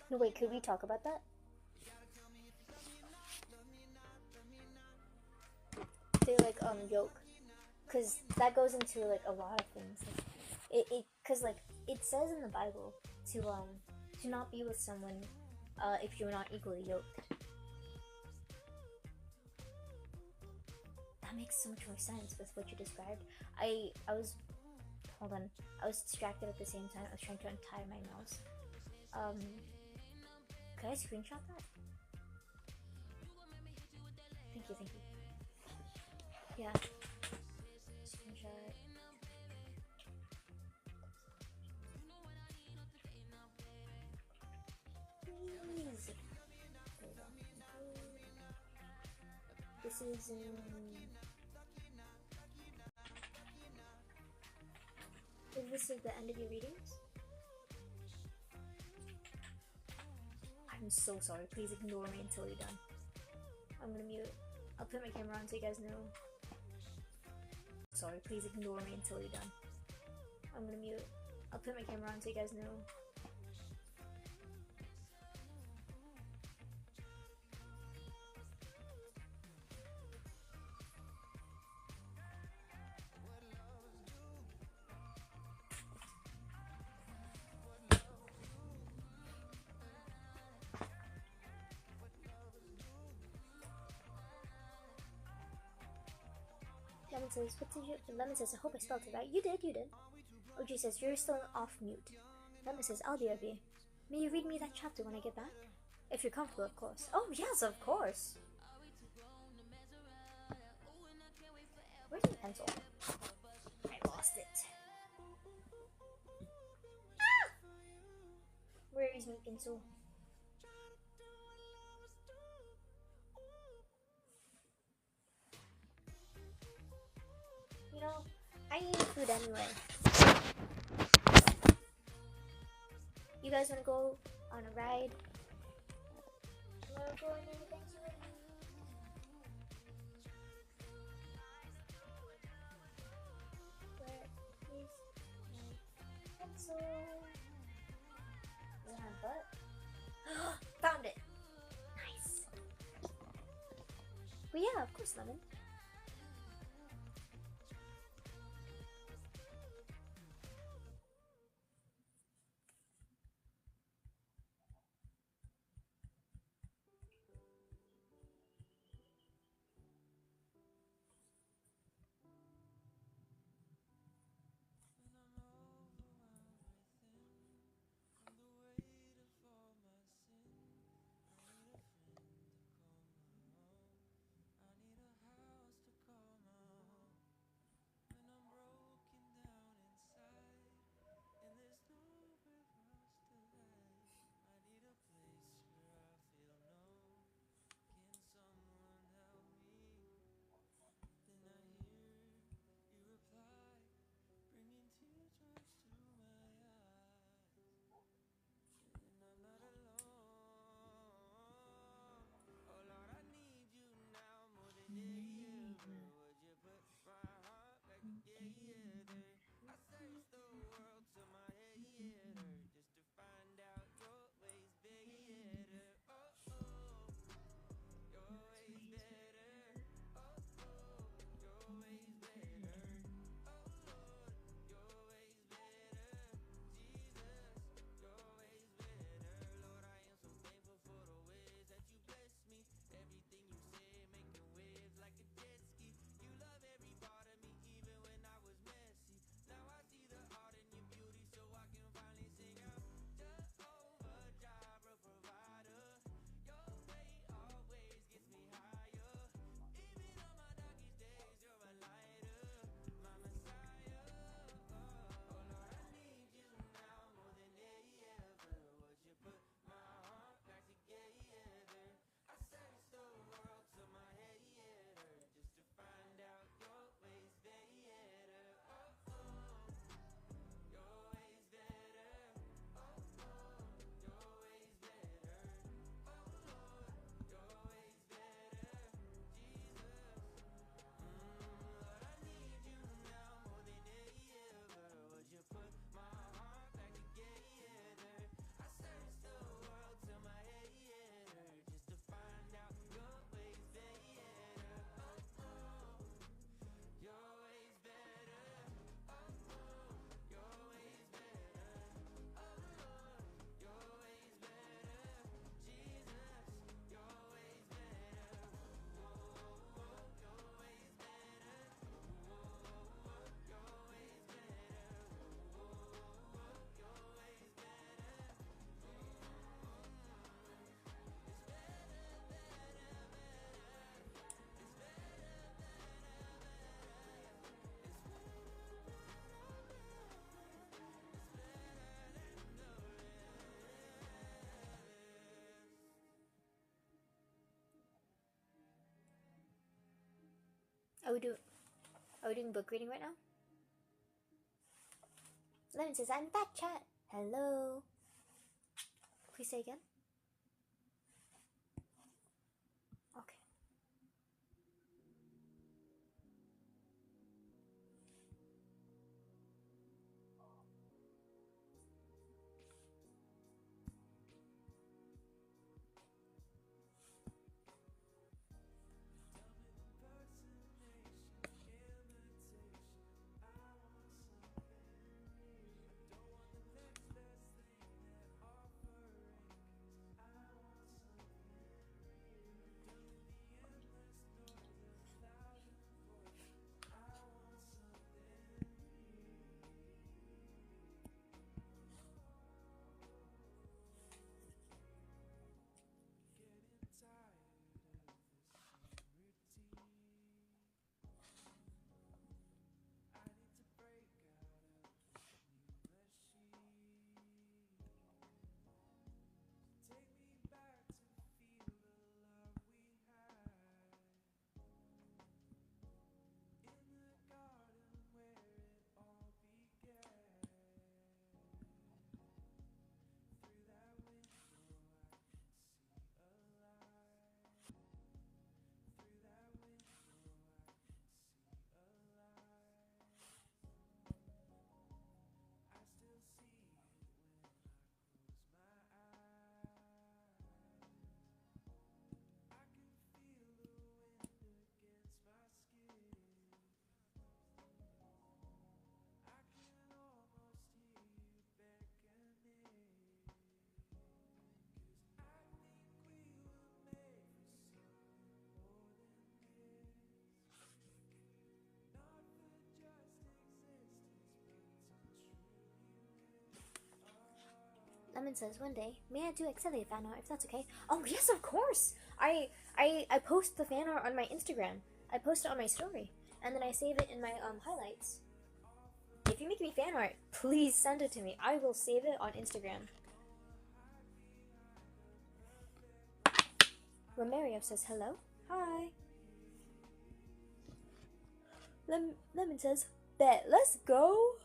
No, wait, could we talk about that? They like yoke, cause that goes into like a lot of things. Cause like it says in the Bible to not be with someone if you're not equally yoked. That makes so much more sense with what you described. I was hold on. I was distracted at the same time. I was trying to untie my mouse. Could I screenshot that? Thank you. Yeah. Screenshot. Please. There we go. This is Is this the end of your readings? I'm so sorry. Please ignore me until you're done. I'm gonna mute. I'll put my camera on so you guys know. Sorry, please ignore me until you're done. I'm gonna mute. I'll put my camera on so you guys know. Lemon says, what did you... Lemon says, I hope I spelled it right. You did. OG says, you're still off mute. Lemon says, I'll BRB. May you read me that chapter when I get back? If you're comfortable, of course. Oh, yes, of course. Where's my pencil? I lost it. Ah! Where is my pencil? You know, I need food anyway. You guys wanna go on a ride? You wanna go on any adventure? Where is my pencil? Is it on my butt? Found it! Nice. But yeah, of course, Lemon. Are we doing book reading right now? Lemon says, I'm back, chat. Hello. Please say again. Okay. Lemon says, one day, may I do Excelia fan art if that's okay? Oh yes, of course! I post the fan art on my Instagram. I post it on my story. And then I save it in my highlights. If you make me fan art, please send it to me. I will save it on Instagram. Romario says hello. Hi. Lemon says, bet, let's go.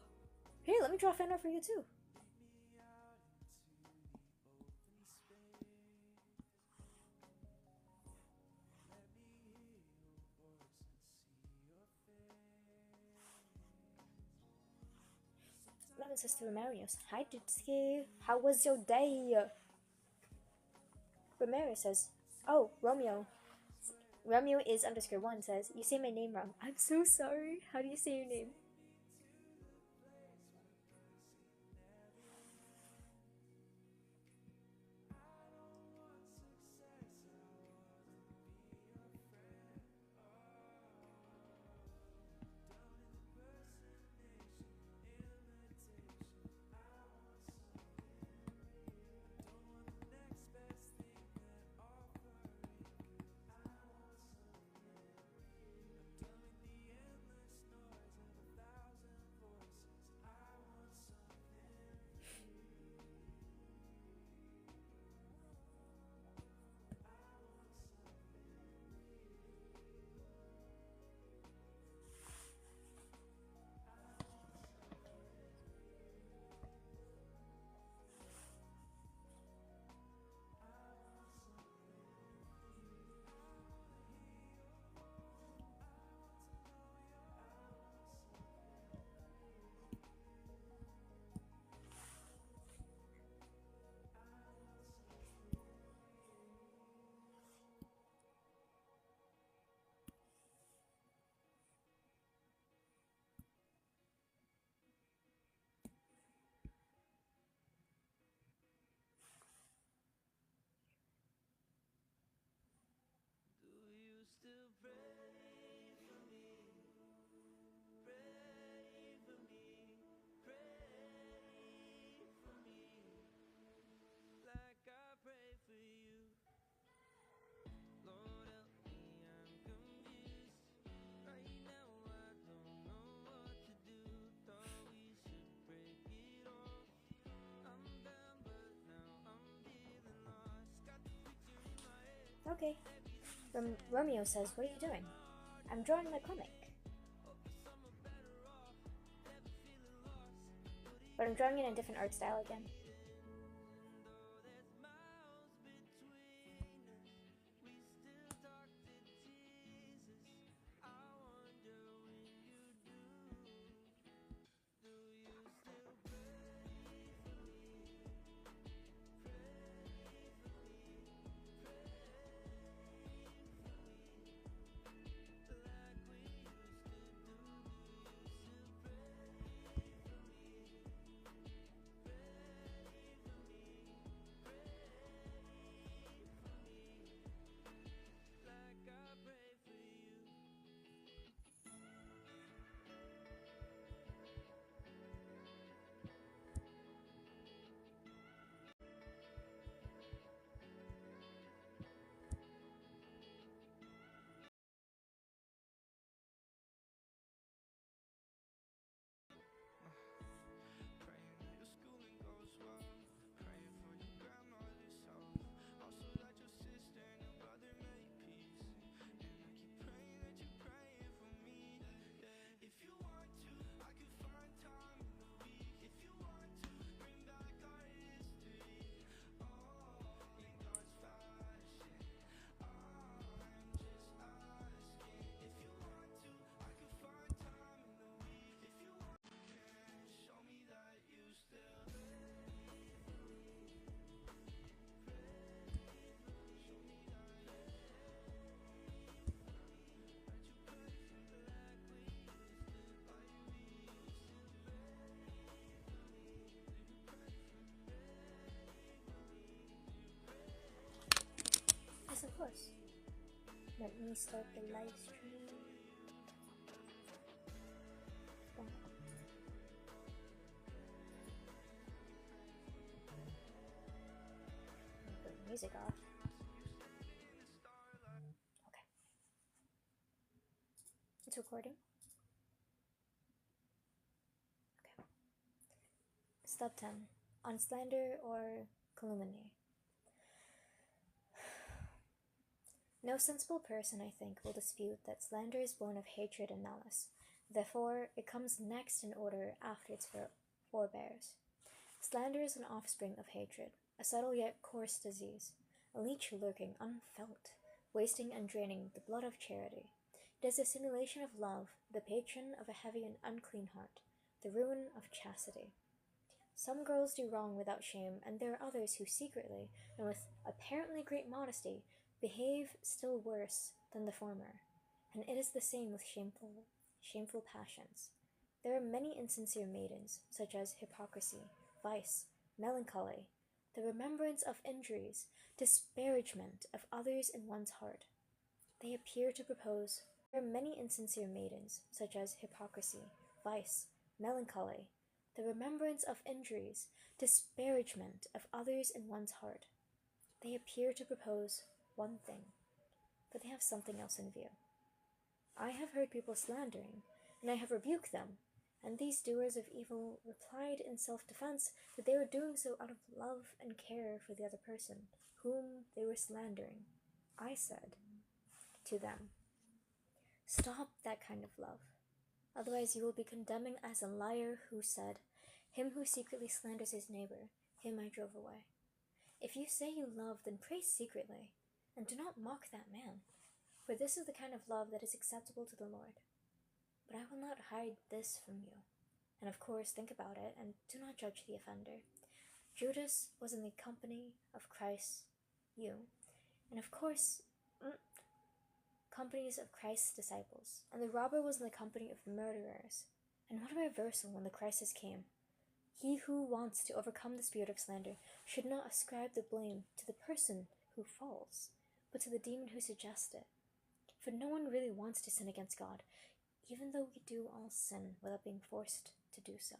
Here, let me draw fan art for you too. Lemon says to Romarios, hi Dudski, how was your day? Romario says, oh, Romeo. Romeo is _1 says, you say my name wrong. I'm so sorry. How do you say your name? Okay. Romeo says, what are you doing? I'm drawing the comic. But I'm drawing it in a different art style again. Praying that your schooling goes well. Praying for your grandmother's health. Also that your sister and your brother make peace. And I keep praying that you're praying for me. Yeah. If you want to, I could find time in the week. If you want to, bring back our history. Oh, in God's fashion. I'm just asking. If you want to, I could find time in the week. If you want. Show me that you still Yes, of course. Let me start the live stream. Oh. Put the music off. Okay. It's recording. Okay. Step 10. On slander or calumny. No sensible person, I think, will dispute that slander is born of hatred and malice. Therefore, it comes next in order after its forebears. Slander is an offspring of hatred, a subtle yet coarse disease, a leech lurking unfelt, wasting and draining the blood of charity. It is a simulation of love, the patron of a heavy and unclean heart, the ruin of chastity. Some girls do wrong without shame, and there are others who secretly, and with apparently great modesty, behave still worse than the former, and it is the same with shameful passions. There are many insincere maidens, such as hypocrisy, vice, melancholy, the remembrance of injuries, disparagement of others in one's heart. They appear to propose. There are many insincere maidens, such as hypocrisy, vice, melancholy, the remembrance of injuries, disparagement of others in one's heart. They appear to propose one thing, but they have something else in view. I have heard people slandering, and I have rebuked them, and these doers of evil replied in self-defense that they were doing so out of love and care for the other person, whom they were slandering. I said to them, "Stop that kind of love. Otherwise you will be condemning as a liar who said, 'Him who secretly slanders his neighbor, him I drove away.' If you say you love, then pray secretly, and do not mock that man, for this is the kind of love that is acceptable to the Lord. But I will not hide this from you. And of course, think about it, and do not judge the offender. Judas was in the company of Christ, you, and of course, companies of Christ's disciples, and the robber was in the company of murderers. And what a reversal when the crisis came. He who wants to overcome the spirit of slander should not ascribe the blame to the person who falls, but to the demon who suggests it. For no one really wants to sin against God, even though we do all sin without being forced to do so.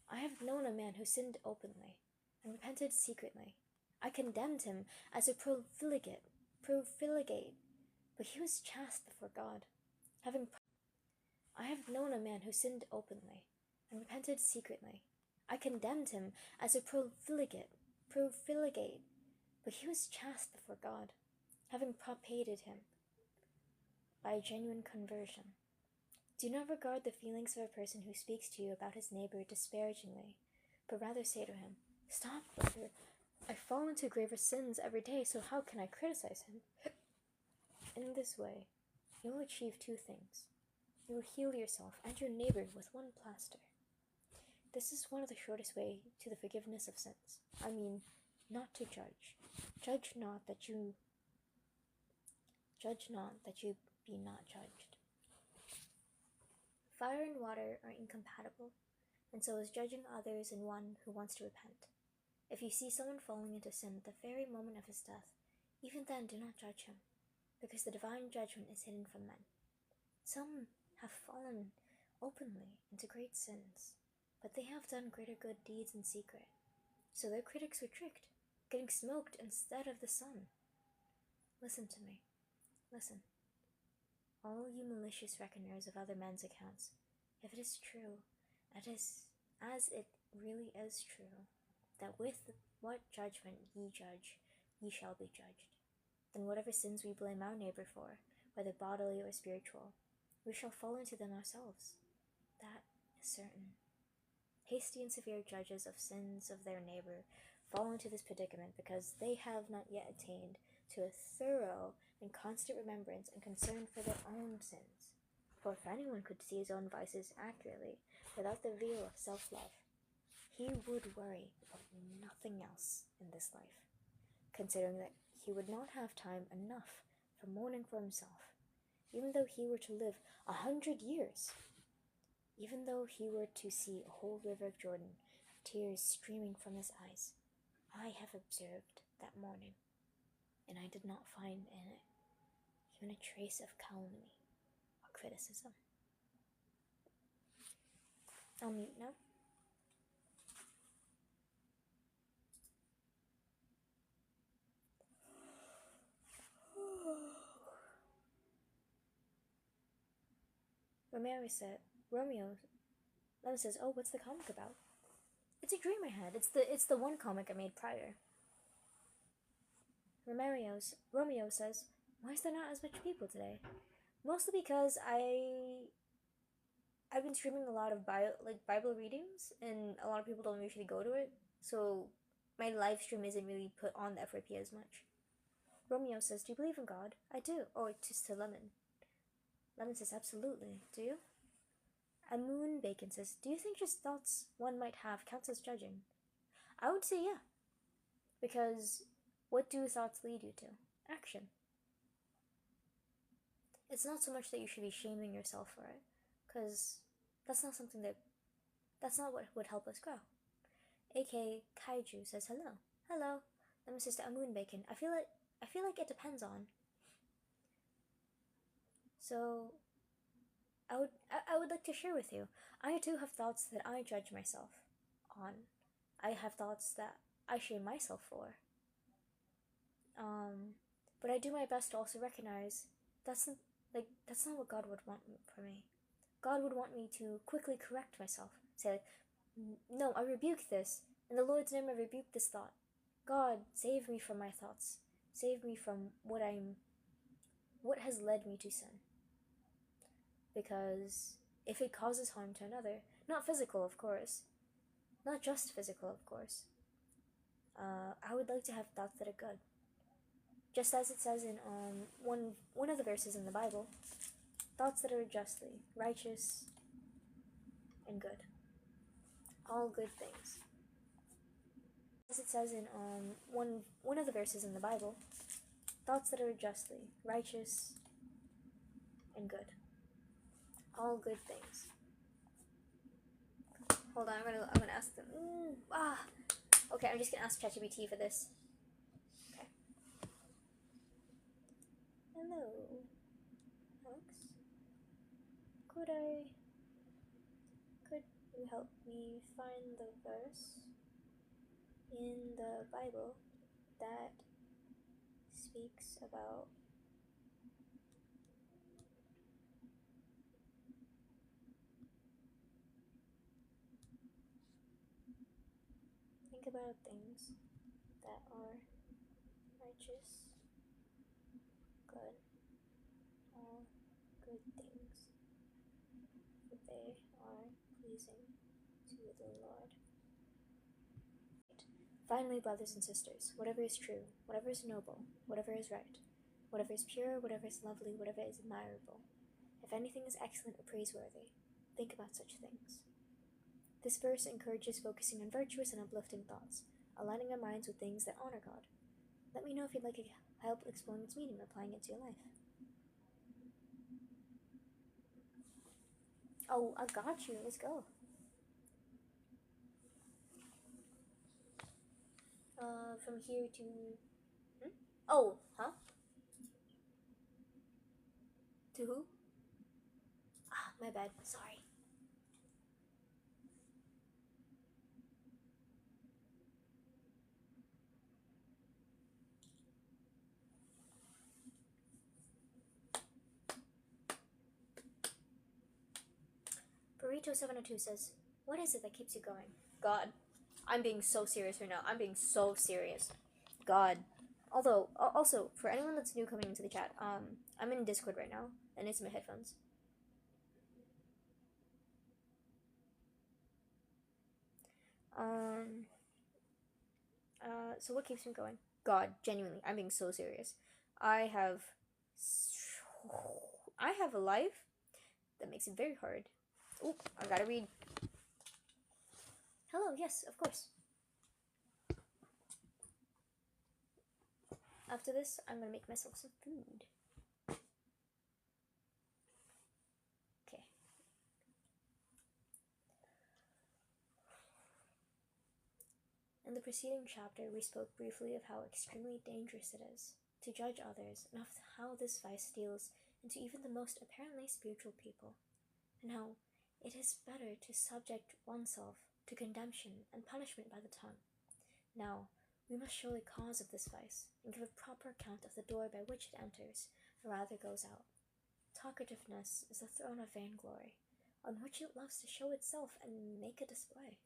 I have known a man who sinned openly and repented secretly. I condemned him as a profligate, but he was chaste before God. I have known a man who sinned openly and repented secretly. I condemned him as a profligate, but he was chaste before God, having propated him. by a genuine conversion. Do not regard the feelings of a person who speaks to you about his neighbor disparagingly, but rather say to him, "Stop, brother. I fall into graver sins every day, so how can I criticize him?" In this way, you will achieve two things. You will heal yourself and your neighbor with one plaster. This is one of the shortest way to the forgiveness of sins. I mean, not to judge. Judge not that you be not judged. Fire and water are incompatible, and so is judging others in one who wants to repent. If you see someone falling into sin at the very moment of his death, even then do not judge him, because the divine judgment is hidden from men. Some have fallen openly into great sins, but they have done greater good deeds in secret. So their critics were tricked, getting smoked instead of the sun. Listen to me. Listen. All you malicious reckoners of other men's accounts, if it is true, it is as it really is true, that with what judgment ye judge, ye shall be judged. Then whatever sins we blame our neighbor for, whether bodily or spiritual, we shall fall into them ourselves. That is certain. Hasty and severe judges of sins of their neighbor fall into this predicament because they have not yet attained to a thorough and constant remembrance and concern for their own sins. For if anyone could see his own vices accurately, without the veil of self-love, he would worry about nothing else in this life, considering that he would not have time enough for mourning for himself, even though he were to live 100 years. Even though he were to see a whole river of Jordan, tears streaming from his eyes, I have observed that morning, and I did not find in it even a trace of calumny or criticism. I'll mute now. Romeo says, "Oh, what's the comic about?" It's a dream I had. It's the one comic I made prior. Romeo says, "Why is there not as much people today?" Mostly because I've been streaming a lot of Bible readings, and a lot of people don't usually go to it, so my live stream isn't really put on the FYP as much. Romeo says, "Do you believe in God?" "I do." Oh, just to Lemon. Lemon says, "Absolutely. Do you?" Amoon Bacon says, "Do you think just thoughts one might have counts as judging?" I would say yeah. Because what do thoughts lead you to? Action. It's not so much that you should be shaming yourself for it, because that's not what would help us grow. AK Kaiju says hello. Hello. Lemon says to Amoon Bacon, I feel like it depends on. So I would like to share with you. I too have thoughts that I judge myself on. I have thoughts that I shame myself for. But I do my best to also recognize that's not what God would want for me. God would want me to quickly correct myself. Say like, "No, I rebuke this. In the Lord's name I rebuke this thought. God, save me from my thoughts. Save me from what has led me to sin." Because if it causes harm to another, not physical, of course, not just physical, of course, I would like to have thoughts that are good. Just as it says in one of the verses in the Bible, thoughts that are justly, righteous, and good. All good things. As it says in one of the verses in the Bible, thoughts that are justly, righteous, and good. All good things. Hold on, I'm gonna ask them. Okay, I'm just gonna ask ChatGPT for this. Okay. Hello, Alex. Could you help me find the verse in the Bible that speaks about things that are righteous, good, all good things, for they are pleasing to the Lord. Finally, brothers and sisters, whatever is true, whatever is noble, whatever is right, whatever is pure, whatever is lovely, whatever is admirable, if anything is excellent or praiseworthy, think about such things. This verse encourages focusing on virtuous and uplifting thoughts, aligning our minds with things that honor God. Let me know if you'd like help exploring its meaning or applying it to your life. Oh, I got you. Let's go. From here to... Oh, huh? To who? Ah, my bad. Sorry. Burrito702 says, what is it that keeps you going? God. I'm being so serious right now. I'm being so serious. God. Although, also, for anyone that's new coming into the chat, I'm in Discord right now, and it's my headphones. So what keeps me going? God, genuinely, I'm being so serious. I have a life that makes it very hard. Oh, I gotta read. Hello, yes, of course. After this, I'm gonna make myself some food. Okay. In the preceding chapter, we spoke briefly of how extremely dangerous it is to judge others, and of how this vice steals into even the most apparently spiritual people, and how it is better to subject oneself to condemnation and punishment by the tongue. Now, we must show the cause of this vice, and give a proper account of the door by which it enters, or rather goes out. Talkativeness is the throne of vainglory, on which it loves to show itself and make a display.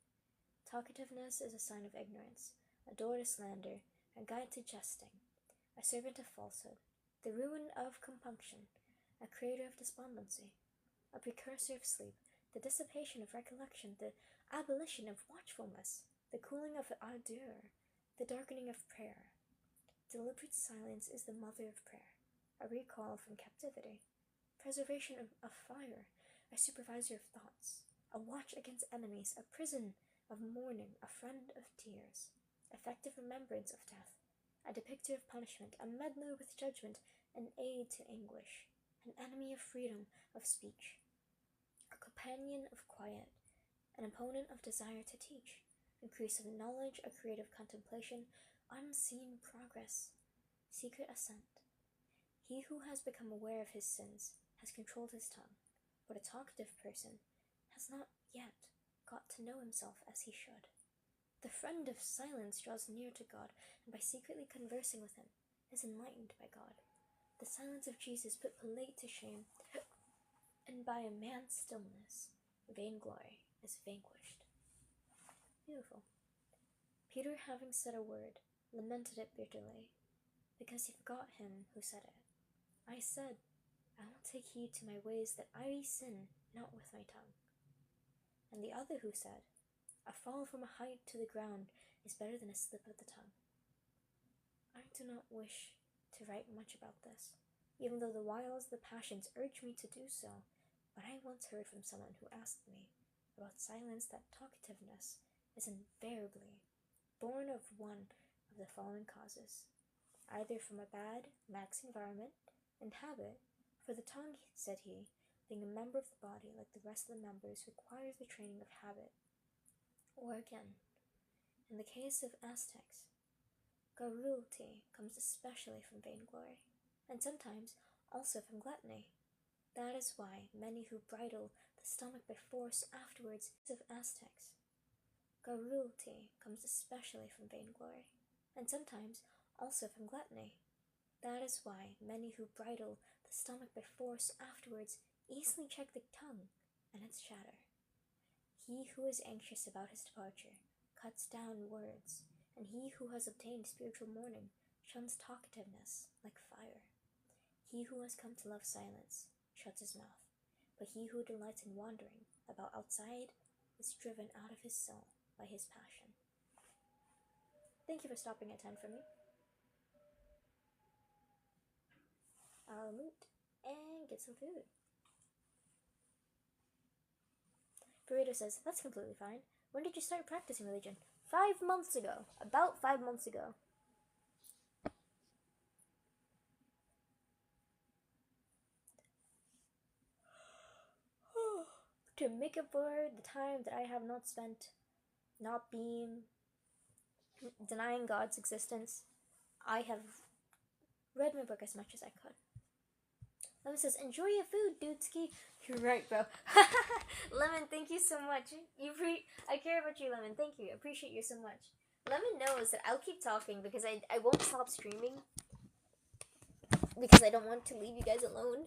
Talkativeness is a sign of ignorance, a door to slander, a guide to jesting, a servant of falsehood, the ruin of compunction, a creator of despondency, a precursor of sleep, the dissipation of recollection, the abolition of watchfulness, the cooling of ardor, the darkening of prayer. Deliberate silence is the mother of prayer, a recall from captivity, preservation of fire, a supervisor of thoughts, a watch against enemies, a prison of mourning, a friend of tears, effective remembrance of death, a depictor of punishment, a meddler with judgment, an aid to anguish, an enemy of freedom of speech, a companion of quiet, an opponent of desire to teach, increase of knowledge, a creative contemplation, unseen progress, secret ascent. He who has become aware of his sins has controlled his tongue, but a talkative person has not yet got to know himself as he should. The friend of silence draws near to God, and by secretly conversing with him, is enlightened by God. The silence of Jesus put Pilate to shame, and by a man's stillness, vainglory is vanquished. Beautiful. Peter, having said a word, lamented it bitterly, because he forgot him who said it. I said, I will take heed to my ways, that I sin not with my tongue. And the other who said, a fall from a height to the ground is better than a slip of the tongue. I do not wish to write much about this, even though the wiles of the passions urge me to do so, but I once heard from someone who asked me about silence that talkativeness is invariably born of one of the following causes, either from a bad lax environment and habit, for the tongue, said he, being a member of the body like the rest of the members, requires the training of habit. Or again, in the case of Aztecs, garrulity comes especially from vainglory, and sometimes also from gluttony. That is why many who bridle the stomach by force afterwards of Aztecs. Garrulity comes especially from vainglory, and sometimes also from gluttony. That is why many who bridle the stomach by force afterwards easily check the tongue and its chatter. He who is anxious about his departure cuts down words, and he who has obtained spiritual mourning shuns talkativeness like fire. He who has come to love silence shuts his mouth, but he who delights in wandering about outside is driven out of his soul by his passion. Thank you for stopping at 10 for me. I'll loot and get some food. Burrito says, that's completely fine. When did you start practicing religion? 5 months ago. About 5 months ago. To make up for the time that I have not spent not being denying God's existence, I have read my book as much as I could. Lemon says, enjoy your food, dudeski. You're right, bro. Lemon, thank you so much. I care about you, Lemon. Thank you. I appreciate you so much. Lemon knows that I'll keep talking because I won't stop streaming. Because I don't want to leave you guys alone.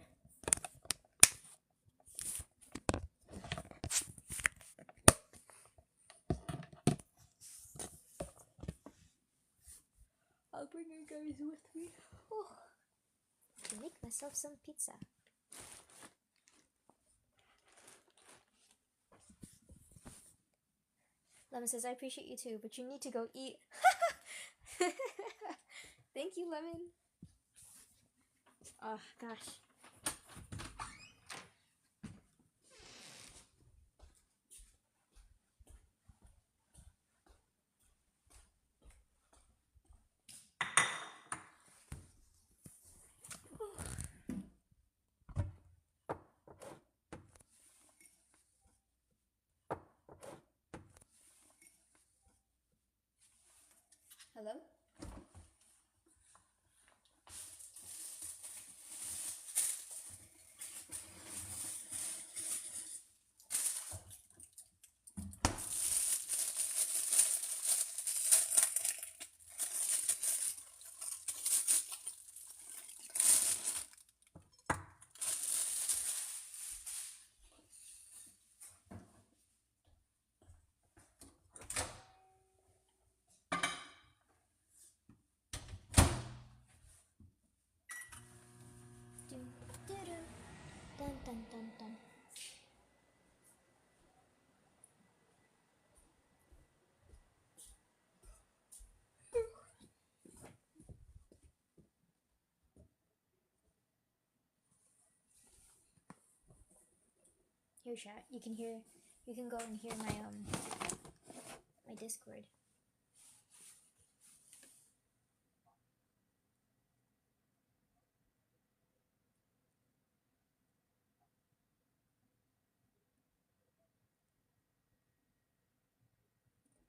I'll bring you guys with me. Oh. To make myself some pizza. Lemon says, I appreciate you too, but you need to go eat. Thank you, Lemon. Oh, gosh. Hello? Dun, dun, dun, dun. Here, chat. You can go and hear my Discord.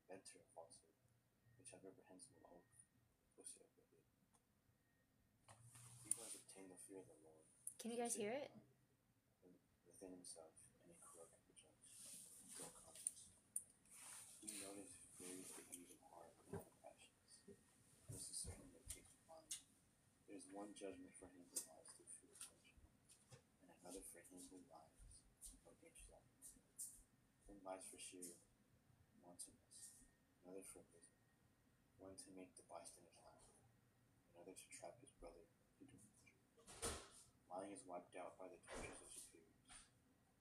Inventor of falsehood, which have reprehensible oath, associated with it. He who has obtained the fear of the Lord. Can you guys hear it? Within himself, and a corrupt judge, no conscience. He knows various behaviors of heart and of passions. This is certain that takes mind. There is one judgment for him who lies through fear of judgment, and another for him who lies from dangerous acts. One lies for sheer wantonness, another for wisdom, one to make the bystanders laugh, another to trap his brother to do injury. Lying is wiped out by the tortures of superiors.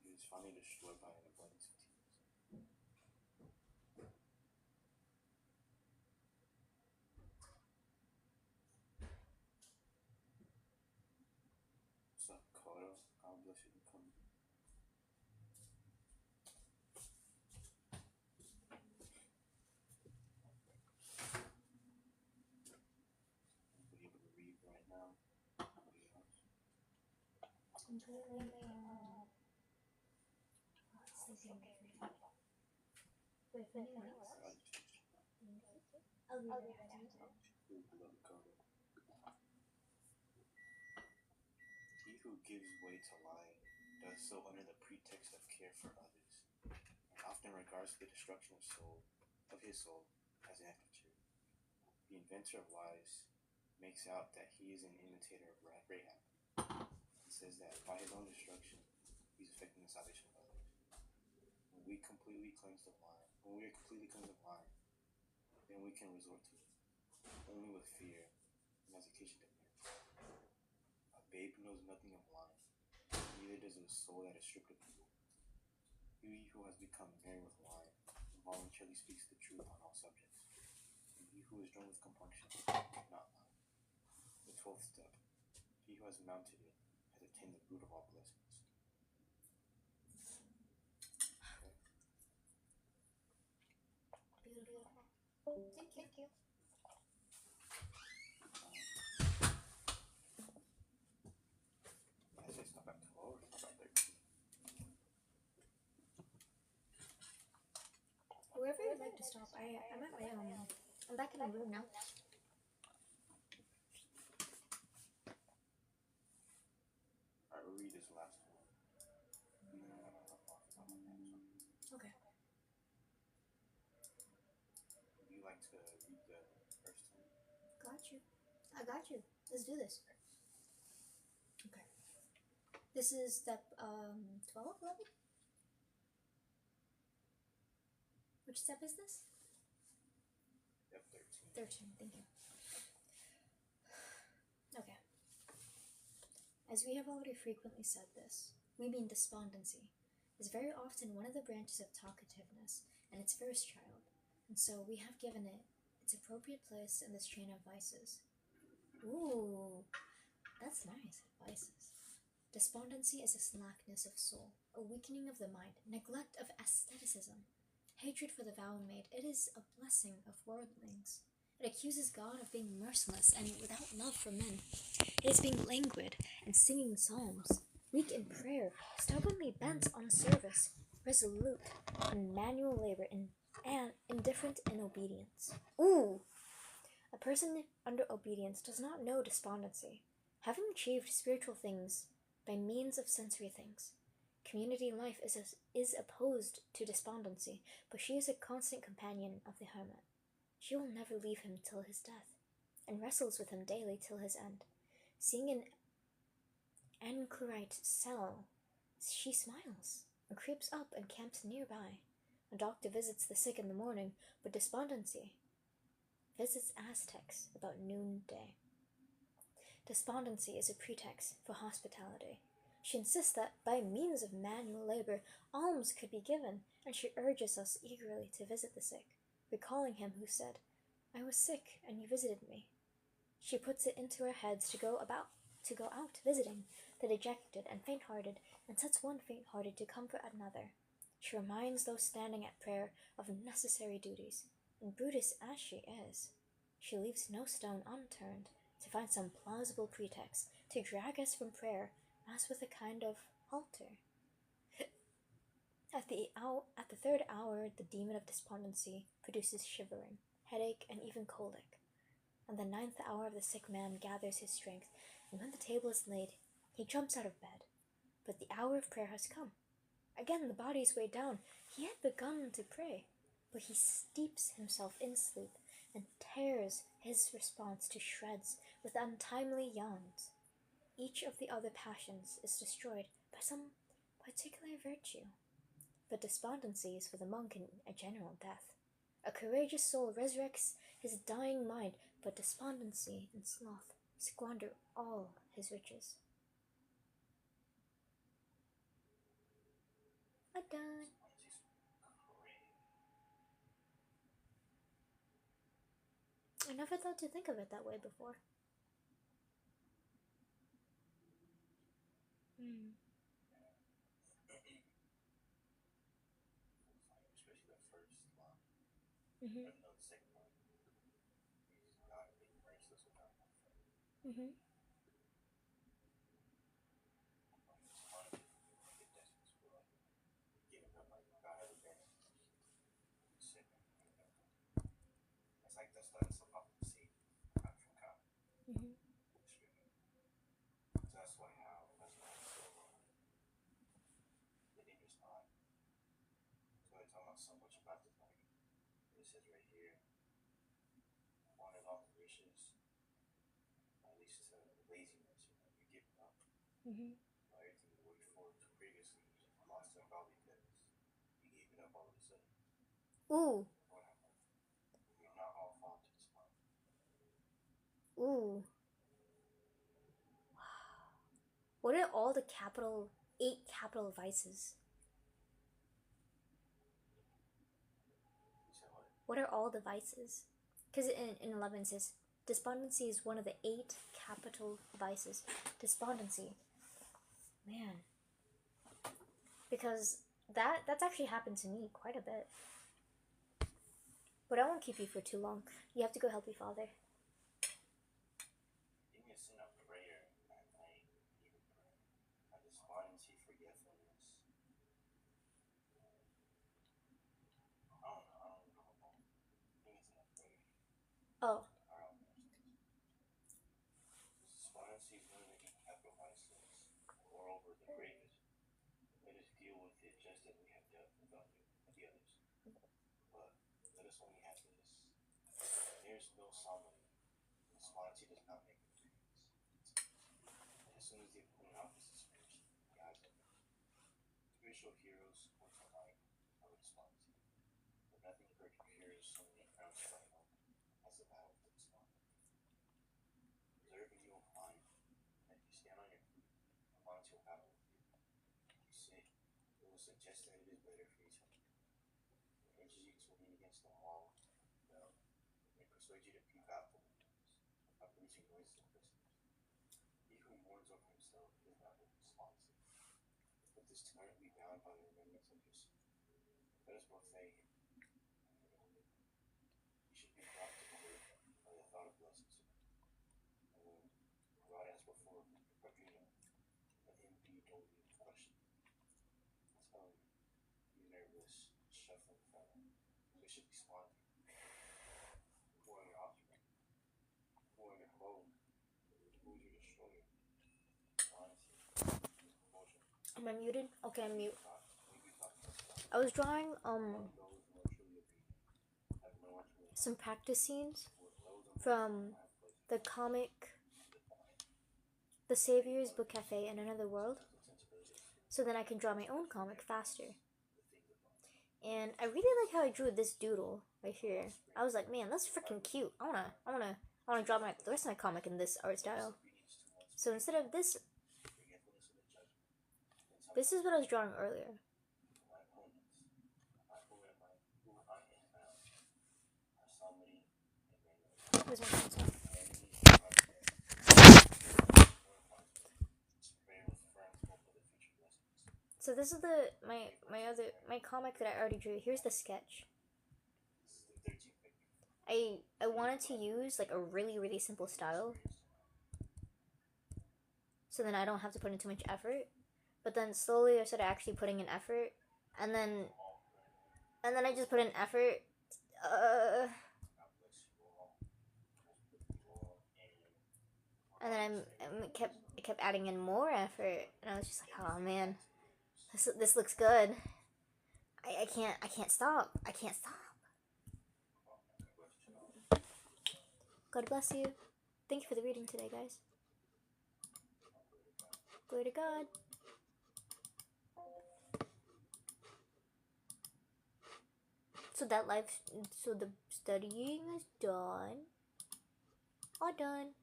It is finally destroyed by an abundance of tears. What's up, Kodo? God bless you for coming. Anybody able to read right now? Anybody else? Wait, for anyone else? I'll be right back. He who gives way to lying does so under the pretext of care for others, and often regards the destruction of his soul as an act of charity. The inventor of lies makes out that he is an imitator of Rahab, and says that by his own destruction, he's affecting the salvation of others. When we are completely cleansed of lying, then we can resort to it, only with fear and as occasion demands. A babe knows nothing of lying, neither does a soul that is stripped of evil. He who has become merry with wine voluntarily speaks the truth on all subjects, and he who is drunk with compunction not lie. The 12th step. He who has mounted it has attained the root of all blessings. Okay. Beautiful. Thank you. I say stop at 12 or stop at 13. Wherever you'd like to stop, I'm at my I'm back in my room now. Alright, we'll read this last one. And then I'm gonna hop off on my hands. Okay. Would you like to read the first one? Got you. I got you. Let's do this. Okay. This is step 12, 11? Which step is this? Yep, 13. 13, thank you. Okay. As we have already frequently said this, we mean despondency is very often one of the branches of talkativeness and its first child, and so we have given it its appropriate place in this chain of vices. Ooh, that's nice, vices. Despondency is a slackness of soul, a weakening of the mind, neglect of aestheticism, hatred for the vow made. It is a blessing of worldlings. It accuses God of being merciless and without love for men. It is being languid and singing psalms, weak in prayer, stubbornly bent on service, resolute in manual labor, and indifferent in obedience. Ooh! A person under obedience does not know despondency, having achieved spiritual things by means of sensory things. Community life is opposed to despondency, but she is a constant companion of the hermit. She will never leave him till his death, and wrestles with him daily till his end. Seeing an anchorite cell, she smiles, and creeps up and camps nearby. A doctor visits the sick in the morning, but despondency visits Aztecs about noonday. Despondency is a pretext for hospitality. She insists that by means of manual labor, alms could be given, and she urges us eagerly to visit the sick, recalling him who said, "I was sick, and you visited me." She puts it into our heads to go out visiting the dejected and faint-hearted, and sets one faint-hearted to comfort another. She reminds those standing at prayer of necessary duties, and Brutus as she is, she leaves no stone unturned to find some plausible pretext to drag us from prayer, as with a kind of halter. At the third hour, the demon of despondency produces shivering, headache, and even colic. On the 9th hour, the sick man gathers his strength, and when the table is laid, he jumps out of bed. But the hour of prayer has come. Again the body is weighed down. He had begun to pray, but he steeps himself in sleep and tears his response to shreds with untimely yawns. Each of the other passions is destroyed by some particular virtue. But despondency is for the monk a general death. A courageous soul resurrects his dying mind, but despondency and sloth squander all his riches. I'm done. I never thought to think of it that way before. Especially the first line. Mm-hmm. Or no, the second line. He's God being merciless without love. Mm-hmm. It's hard to get desperate for like giving up, like God has a best. Sick. It's like that's some opposite out from God. Mm-hmm. So that's why it's so the dangerous line. So they're talking about so much about this, like it says right here, wanting all the riches, leads to laziness, you giving up. Mm-hmm. Everything you worked for previously, you lost them all because you gave it up all of a sudden. Ooh. What happened? You're not all fall to this point. Ooh. What are all the capital 8 capital vices. You said what? What are all the vices? Because in 11 it says despondency is one of the 8 capital vices. Despondency. Man. Because that's actually happened to me quite a bit. But I won't keep you for too long. You have to go help your father. Give me a sin of prayer at night, even prayer. A despondency, forgetfulness. I don't know. I think it's enough prayer. Oh, I don't understand. Despondency is one of the 8 capital vices. Moreover, the greatest. Let us deal with it just as we have dealt with the others. But let us only have this. There is no someone. Despondency does not make agreements. As soon as the opponent opposites finished, the eyes open. Spiritual heroes went to light of despondency. But nothing procures so many crowns triumph as the battle of despondent. Observe and you will find that if you stand on your feet, despondency will battle with you. If you sit, it will suggest that it is better for you to lean. It urges you to lean against the wall. No, it persuades you to peep out the windows by producing noises and whispers. He who mourns over himself is not responsive. Let this tyrant be bound by the remembrance of your sin. Let us both say him. He should be brought to court by the thought of blessings. And brought as before Quadrino, let him be doled with question. You nervous, shuffling fellow. We should be smiling. Who are your offspring? Who are your foes? Who is your destroyer? Honesty, compulsion. am I muted? Okay, I'm mute. We talk about I was drawing those who are truly obedient have nowhere to live. some practice scenes Those from the comic The Savior's Book Cafe in Another World, so then I can draw my own comic faster. And I really like how I drew this doodle right here. I was like, man, that's freaking cute. I wanna draw the rest of my comic in this art style. So instead of this is what I was drawing earlier. my opponents, who I am found, are somebody and Where's my pencil? my enemies are there. Pray with friends hope for the future blessings. So this is my comic that I already drew. Here's the sketch. This is the 13th victory. I wanted to use like a really simple style, so then I don't have to put in too much effort. But then slowly I started actually putting in effort, and then I just put in effort. And then I kept adding in more effort, and I was just like, oh man, this looks good. I can't stop. I can't stop. God bless you. Thank you for the reading today, guys. Glory to God. So the studying is done. All done.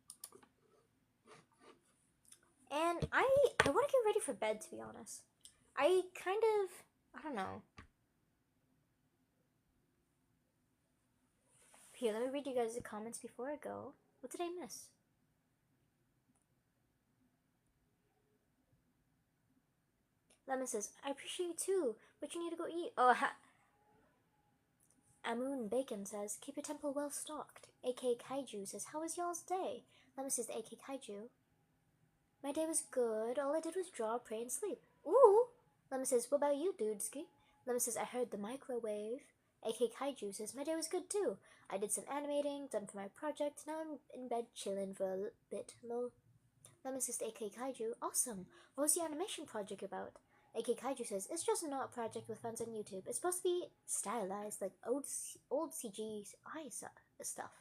And I want to get ready for bed, to be honest. I don't know. Here, let me read you guys the comments before I go. What did I miss? Lemon says, I appreciate you too, but you need to go eat. Oh, Amun Bacon says, keep your temple well stocked. AK Kaiju says, how was y'all's day? Lemon says, AK Kaiju. My day was good. All I did was draw, pray, and sleep. Ooh! Lemon says, what about you, dudeski? Lemon says, I heard the microwave. AK Kaiju says, my day was good too. I did some animating, done for my project. Now I'm in bed chilling for a bit. Lol. Lemon says to AK Kaiju, awesome. What was the animation project about? AK Kaiju says, it's just not a project with fans on YouTube. It's supposed to be stylized, like old CGI stuff.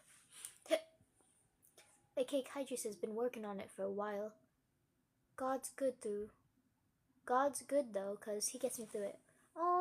AK Kaiju says, been working on it for a while. God's good though, cause he gets me through it. Oh.